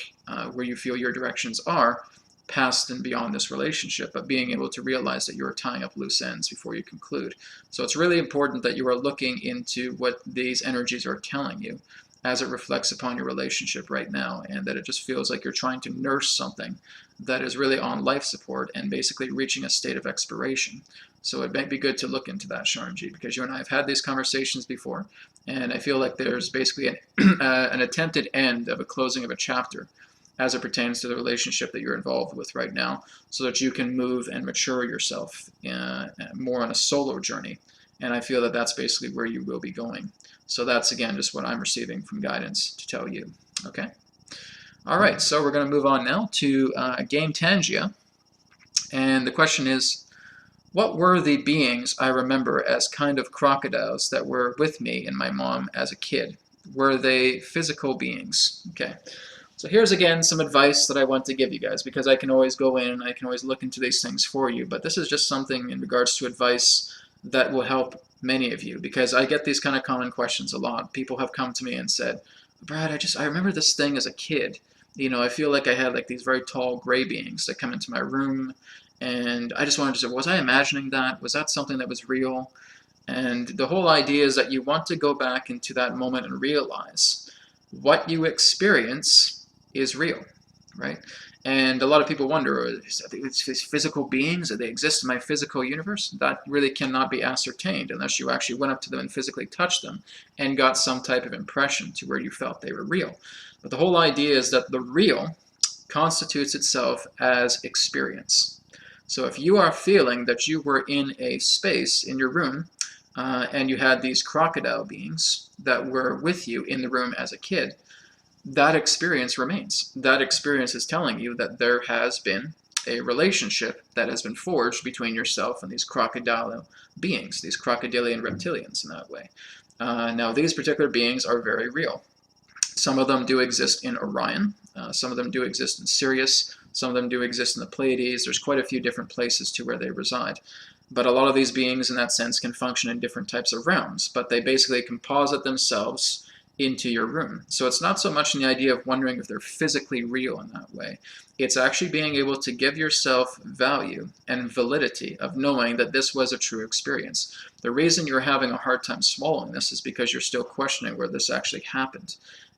where you feel your directions are past and beyond this relationship, but being able to realize that you're tying up loose ends before you conclude. So it's really important that you are looking into what these energies are telling you as it reflects upon your relationship right now, and that it just feels like you're trying to nurse something that is really on life support and basically reaching a state of expiration. So it might be good to look into that, Sharanji, because you and I have had these conversations before, and I feel like there's basically an attempted end of a closing of a chapter as it pertains to the relationship that you're involved with right now, so that you can move and mature yourself more on a solo journey. And I feel that that's basically where you will be going. So that's, again, just what I'm receiving from guidance to tell you. Okay? All right, so we're going to move on now to Game Tangia. And the question is, what were the beings I remember as kind of crocodiles that were with me and my mom as a kid? Were they physical beings? Okay. So here's again some advice that I want to give you guys, because I can always go in and I can always look into these things for you, but this is just something in regards to advice that will help many of you, because I get these kind of common questions a lot. People have come to me and said, Brad, I remember this thing as a kid. You know, I feel like I had like these very tall gray beings that come into my room, and I just wanted to say, was I imagining that? Was that something that was real? And the whole idea is that you want to go back into that moment and realize what you experience is real, right? And a lot of people wonder, is these physical beings, do they exist in my physical universe? That really cannot be ascertained unless you actually went up to them and physically touched them and got some type of impression to where you felt they were real. But the whole idea is that the real constitutes itself as experience. So if you are feeling that you were in a space in your room and you had these crocodile beings that were with you in the room as a kid, that experience remains. That experience is telling you that there has been a relationship that has been forged between yourself and these crocodile beings, these crocodilian reptilians in that way. Now, these particular beings are very real. Some of them do exist in Orion. Some of them do exist in Sirius. Some of them do exist in the Pleiades. There's quite a few different places to where they reside. But a lot of these beings, in that sense, can function in different types of realms. But they basically composite themselves into your room. So it's not so much in the idea of wondering if they're physically real in that way. It's actually being able to give yourself value and validity of knowing that this was a true experience. The reason you're having a hard time swallowing this is because you're still questioning where this actually happened.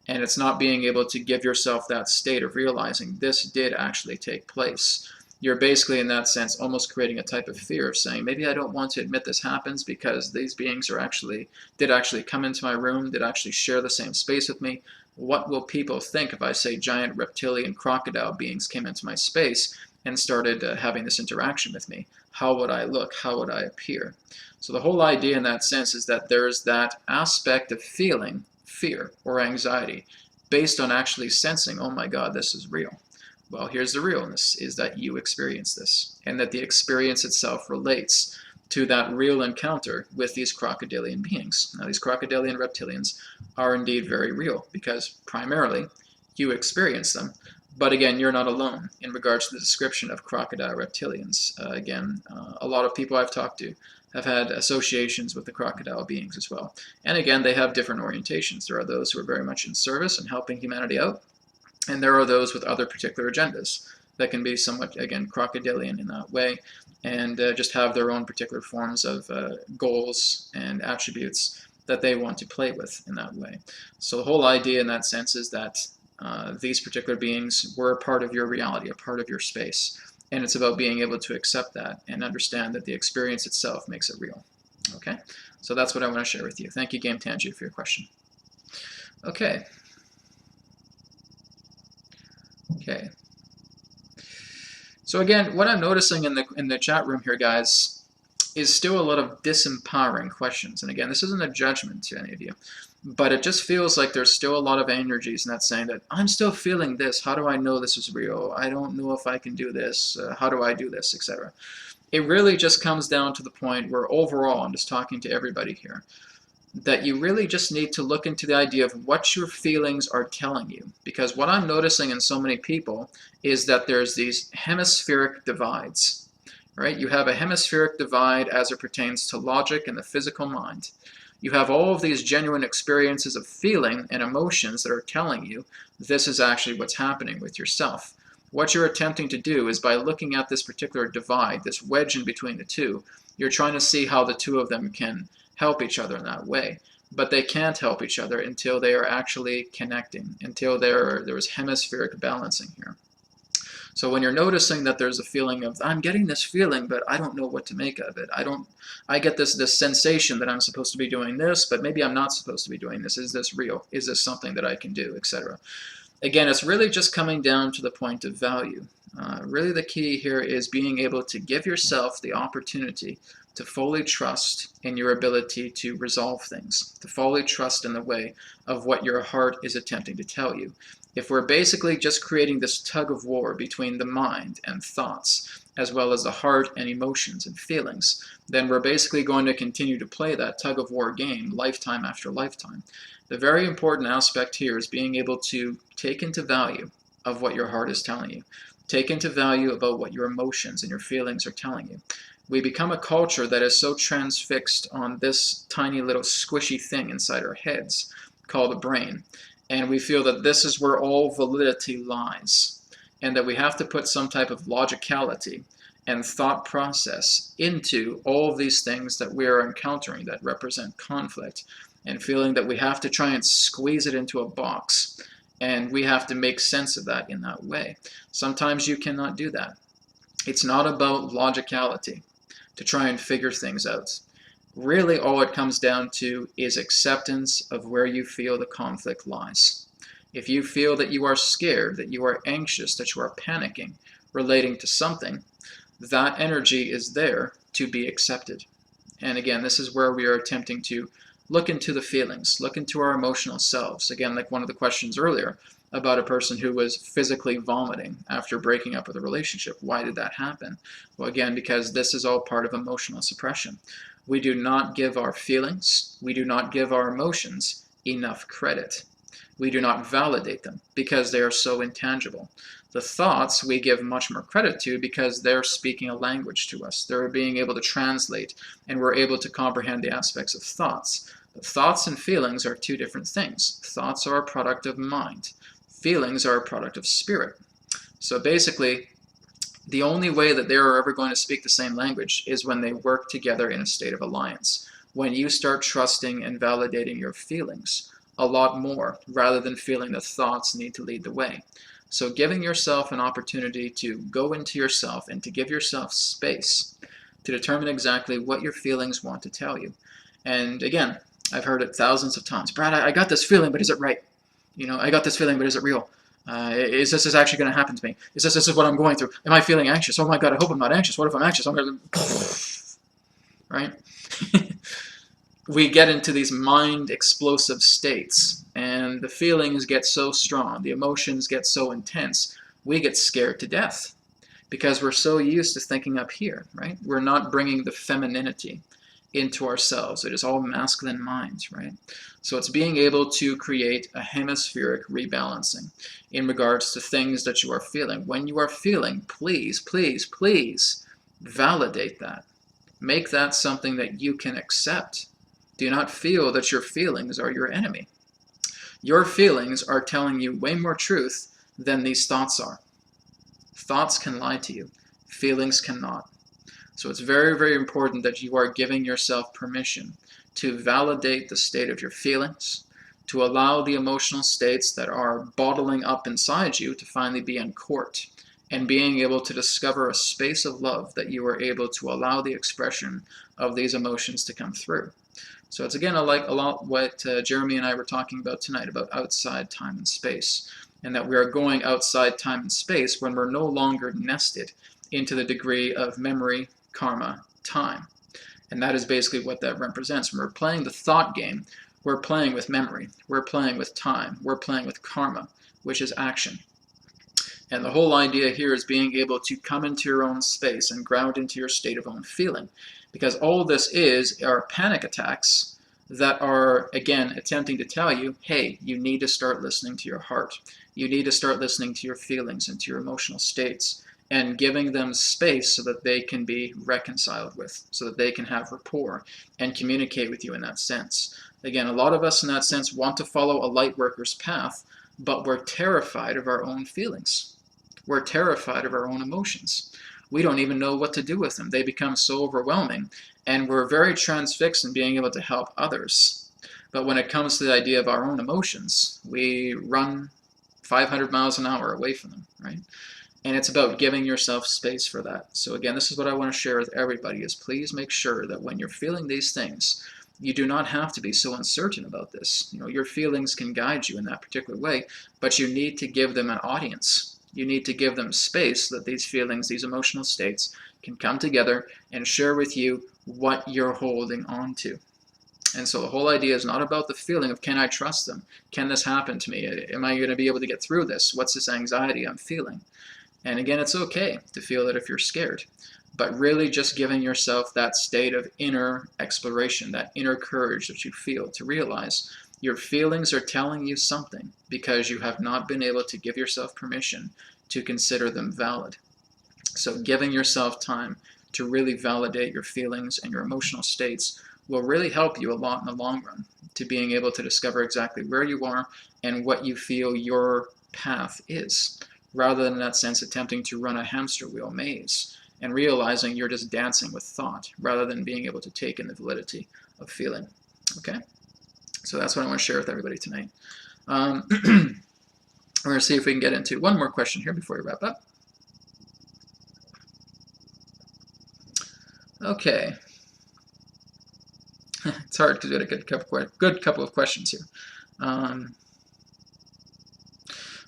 And it's not being able to give yourself that state of realizing this did actually take place. You're basically, in that sense, almost creating a type of fear of saying, maybe I don't want to admit this happens because these beings did actually come into my room, did actually share the same space with me. What will people think if I say giant reptilian crocodile beings came into my space and started having this interaction with me? How would I look? How would I appear? So the whole idea in that sense is that there's that aspect of feeling fear or anxiety based on actually sensing, oh my God, this is real. Well, here's the realness, is that you experience this, and that the experience itself relates to that real encounter with these crocodilian beings. Now, these crocodilian reptilians are indeed very real because primarily you experience them. But again, you're not alone in regards to the description of crocodile reptilians. A lot of people I've talked to have had associations with the crocodile beings as well. And again, they have different orientations. There are those who are very much in service and helping humanity out, and there are those with other particular agendas that can be somewhat, again, crocodilian in that way, and just have their own particular forms of goals and attributes that they want to play with in that way. So the whole idea in that sense is that these particular beings were a part of your reality, a part of your space, and it's about being able to accept that and understand that the experience itself makes it real. Okay, so that's what I want to share with you. Thank you, Game Tangi, for your question. Okay. Okay. So again, what I'm noticing in the chat room here, guys, is still a lot of disempowering questions. And again, this isn't a judgment to any of you, but it just feels like there's still a lot of energies in that saying that I'm still feeling this. How do I know this is real? I don't know if I can do this. How do I do this, etc. It really just comes down to the point where overall, I'm just talking to everybody here, that you really just need to look into the idea of what your feelings are telling you. Because what I'm noticing in so many people is that there's these hemispheric divides, right? You have a hemispheric divide as it pertains to logic and the physical mind. You have all of these genuine experiences of feeling and emotions that are telling you this is actually what's happening with yourself. What you're attempting to do is, by looking at this particular divide, this wedge in between the two, you're trying to see how the two of them can help each other in that way. But they can't help each other until they are actually connecting, until there is hemispheric balancing here. So when you're noticing that there's a feeling of, I'm getting this feeling, but I don't know what to make of it. I get this sensation that I'm supposed to be doing this, but maybe I'm not supposed to be doing this. Is this real? Is this something that I can do, etc.? Again, it's really just coming down to the point of value. Really the key here is being able to give yourself the opportunity to fully trust in your ability to resolve things, to fully trust in the way of what your heart is attempting to tell you. If we're basically just creating this tug of war between the mind and thoughts, as well as the heart and emotions and feelings, then we're basically going to continue to play that tug of war game lifetime after lifetime. The very important aspect here is being able to take into value of what your heart is telling you. Take into value about what your emotions and your feelings are telling you. We become a culture that is so transfixed on this tiny little squishy thing inside our heads called a brain. And we feel that this is where all validity lies, and that we have to put some type of logicality and thought process into all of these things that we are encountering that represent conflict, and feeling that we have to try and squeeze it into a box, and we have to make sense of that in that way. Sometimes you cannot do that. It's not about logicality to try and figure things out. Really, all it comes down to is acceptance of where you feel the conflict lies. If you feel that you are scared, that you are anxious, that you are panicking relating to something, that energy is there to be accepted. And again, this is where we are attempting to look into the feelings, look into our emotional selves. Again, like one of the questions earlier about a person who was physically vomiting after breaking up with a relationship. Why did that happen? Well, again, because this is all part of emotional suppression. We do not give our feelings, we do not give our emotions enough credit. We do not validate them because they are so intangible. The thoughts we give much more credit to because they're speaking a language to us. They're being able to translate, and we're able to comprehend the aspects of thoughts. But thoughts and feelings are two different things. Thoughts are a product of mind. Feelings are a product of spirit. So basically, the only way that they are ever going to speak the same language is when they work together in a state of alliance. When you start trusting and validating your feelings a lot more, rather than feeling that thoughts need to lead the way. So giving yourself an opportunity to go into yourself and to give yourself space to determine exactly what your feelings want to tell you. And again, I've heard it thousands of times. Brad, I got this feeling, but is it right? You know, I got this feeling, but is it real? Is this actually going to happen to me? This is what I'm going through? Am I feeling anxious? Oh my God, I hope I'm not anxious. What if I'm anxious? I'm going to... Right? We get into these mind explosive states, and the feelings get so strong, the emotions get so intense, we get scared to death. because we're so used to thinking up here, right? We're not bringing the femininity into ourselves. It is all masculine minds, right? So it's being able to create a hemispheric rebalancing in regards to things that you are feeling. When you are feeling, please, please, please validate that. Make that something that you can accept. Do not feel that your feelings are your enemy. Your feelings are telling you way more truth than these thoughts are. Thoughts can lie to you. Feelings cannot. So it's very, very important that you are giving yourself permission to validate the state of your feelings, to allow the emotional states that are bottling up inside you to finally be uncorked, and being able to discover a space of love that you are able to allow the expression of these emotions to come through. So it's again like a lot what Jeremy and I were talking about tonight about outside time and space, and that we are going outside time and space when we're no longer nested into the degree of memory, karma, time. And that is basically what that represents. When we're playing the thought game, we're playing with memory, we're playing with time, we're playing with karma, which is action. And the whole idea here is being able to come into your own space and ground into your state of own feeling. Because all this is are panic attacks that are, again, attempting to tell you, hey, you need to start listening to your heart. You need to start listening to your feelings and to your emotional states, and giving them space so that they can be reconciled with, so that they can have rapport and communicate with you in that sense. Again, a lot of us in that sense want to follow a light worker's path, but we're terrified of our own feelings. We're terrified of our own emotions. We don't even know what to do with them. They become so overwhelming, and we're very transfixed in being able to help others. But when it comes to the idea of our own emotions, we run 500 miles an hour away from them, right? And it's about giving yourself space for that. So again, this is what I want to share with everybody is please make sure that when you're feeling these things, you do not have to be so uncertain about this. You know, your feelings can guide you in that particular way, but you need to give them an audience. You need to give them space so that these feelings, these emotional states can come together and share with you what you're holding on to. And so the whole idea is not about the feeling of, can I trust them? Can this happen to me? Am I going to be able to get through this? What's this anxiety I'm feeling? And again, it's okay to feel that if you're scared, but really just giving yourself that state of inner exploration, that inner courage that you feel to realize your feelings are telling you something because you have not been able to give yourself permission to consider them valid. So giving yourself time to really validate your feelings and your emotional states will really help you a lot in the long run to being able to discover exactly where you are and what you feel your path is, rather than in that sense attempting to run a hamster wheel maze and realizing you're just dancing with thought rather than being able to take in the validity of feeling. Okay? So that's what I want to share with everybody tonight. We're going to see if we can get into one more question here before we wrap up. Okay. It's hard because we had a good couple of questions here.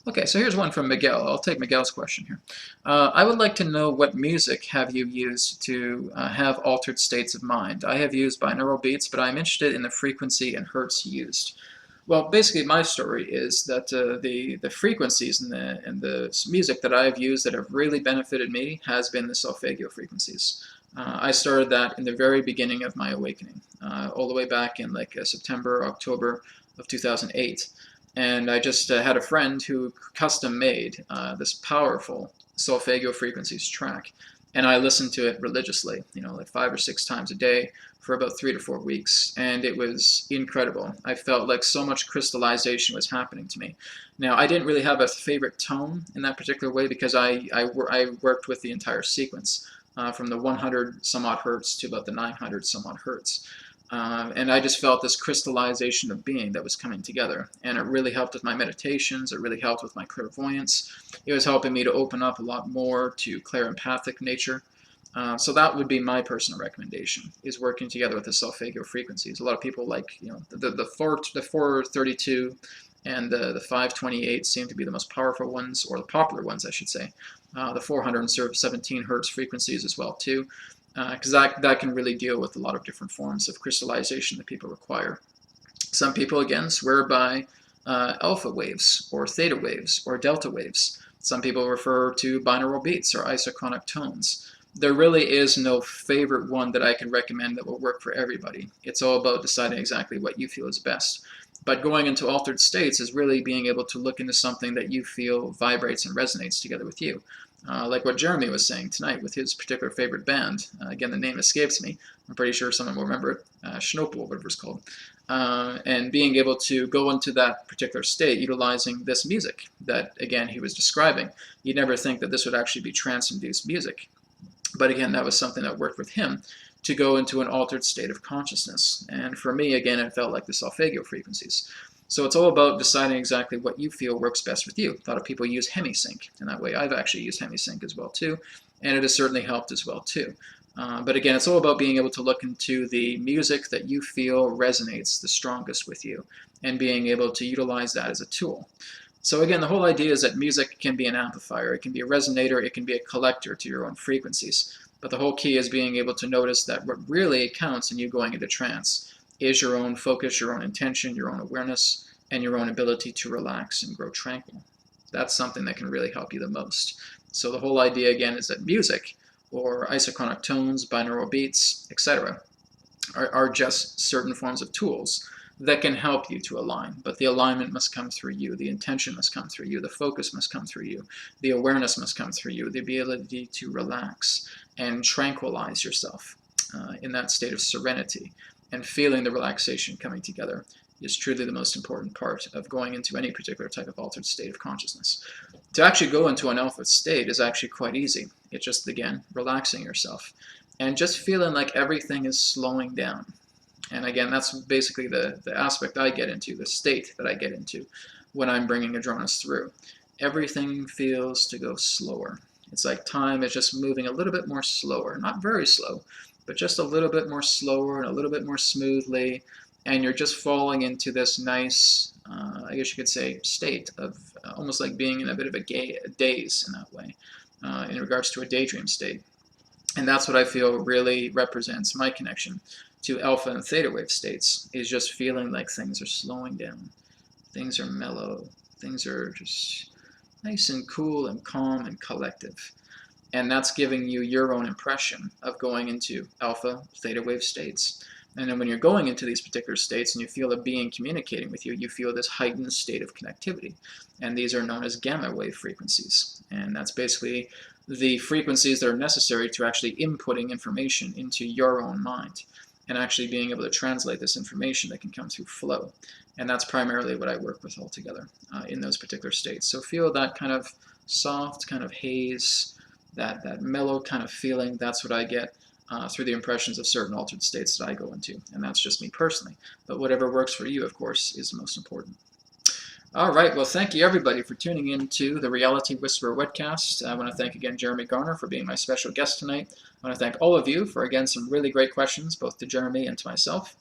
Okay, so here's one from Miguel. I'll take Miguel's question here. I would like to know what music have you used to have altered states of mind? I have used binaural beats, but I'm interested in the frequency and hertz used. Well, basically, my story is that the frequencies and the music that I've used that have really benefited me has been the solfeggio frequencies. I started that in the very beginning of my awakening, all the way back in like September, October of 2008. And I just had a friend who custom made this powerful solfeggio frequencies track, and I listened to it religiously, you know, like 5 or 6 times a day for about 3 to 4 weeks, and it was incredible. I felt like so much crystallization was happening to me. Now, I didn't really have a favorite tone in that particular way because I worked with the entire sequence from the 100 some odd hertz to about the 900 some odd hertz. And I just felt this crystallization of being that was coming together. And it really helped with my meditations. It really helped with my clairvoyance. It was helping me to open up a lot more to clairempathic nature. So that would be my personal recommendation, is working together with the solfeggio frequencies. A lot of people like, you know, the 432 and the 528 seem to be the most powerful ones, or the popular ones, I should say. The 417 hertz frequencies as well, too. Because that can really deal with a lot of different forms of crystallization that people require. Some people, again, swear by alpha waves or theta waves or delta waves. Some people refer to binaural beats or isochronic tones. There really is no favorite one that I can recommend that will work for everybody. It's all about deciding exactly what you feel is best. But going into altered states is really being able to look into something that you feel vibrates and resonates together with you. Like what Jeremy was saying tonight with his particular favorite band. Again, the name escapes me. I'm pretty sure someone will remember it. Schnopel, whatever it's called. And being able to go into that particular state utilizing this music that, again, he was describing. You'd never think that this would actually be trance-induced music. But again, that was something that worked with him to go into an altered state of consciousness. And for me, again, it felt like the solfeggio frequencies. So it's all about deciding exactly what you feel works best with you. A lot of people use hemisync in that way. I've actually used hemisync as well too, and it has certainly helped as well too. But again, it's all about being able to look into the music that you feel resonates the strongest with you and being able to utilize that as a tool. So again, the whole idea is that music can be an amplifier, it can be a resonator, it can be a collector to your own frequencies. But the whole key is being able to notice that what really counts in you going into trance is your own focus, your own intention, your own awareness, and your own ability to relax and grow tranquil. That's something that can really help you the most. So the whole idea again is that music, or isochronic tones, binaural beats, etc., are just certain forms of tools that can help you to align. But the alignment must come through you. The intention must come through you. The focus must come through you. The awareness must come through you. The ability to relax and tranquilize yourself in that state of serenity and feeling the relaxation coming together is truly the most important part of going into any particular type of altered state of consciousness. To actually go into an alpha state is actually quite easy. It's just, again, relaxing yourself and just feeling like everything is slowing down. And again, that's basically the aspect I get into, the state that I get into when I'm bringing Adronis through. Everything feels to go slower. It's like time is just moving a little bit more slower, not very slow, but just a little bit more slower and a little bit more smoothly, and you're just falling into this nice, I guess you could say, state of almost like being in a bit of a daze in that way, in regards to a daydream state. And that's what I feel really represents my connection to alpha and theta wave states, is just feeling like things are slowing down. Things are mellow. Things are just nice and cool and calm and collective. And that's giving you your own impression of going into alpha, theta wave states. And then when you're going into these particular states and you feel a being communicating with you, you feel this heightened state of connectivity. And these are known as gamma wave frequencies. And that's basically the frequencies that are necessary to actually inputting information into your own mind and actually being able to translate this information that can come through flow. And that's primarily what I work with altogether in those particular states. So feel that kind of soft kind of haze, that mellow kind of feeling. That's what I get through the impressions of certain altered states that I go into. And that's just me personally. But whatever works for you, of course, is the most important. All right, well, thank you everybody for tuning in to the Reality Whisperer Webcast. I want to thank again Jeremy Garner for being my special guest tonight. I want to thank all of you for, again, some really great questions, both to Jeremy and to myself.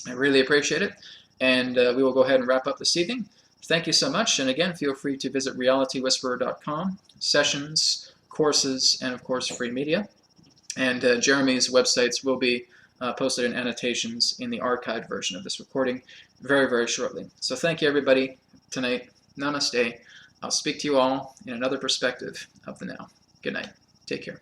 I really appreciate it. And we will go ahead and wrap up this evening. Thank you so much. And again, feel free to visit realitywhisperer.com, sessions, courses, and of course, free media. And Jeremy's websites will be posted in annotations in the archived version of this recording very, very shortly. So thank you, everybody, tonight. Namaste. I'll speak to you all in another perspective of the now. Good night. Take care.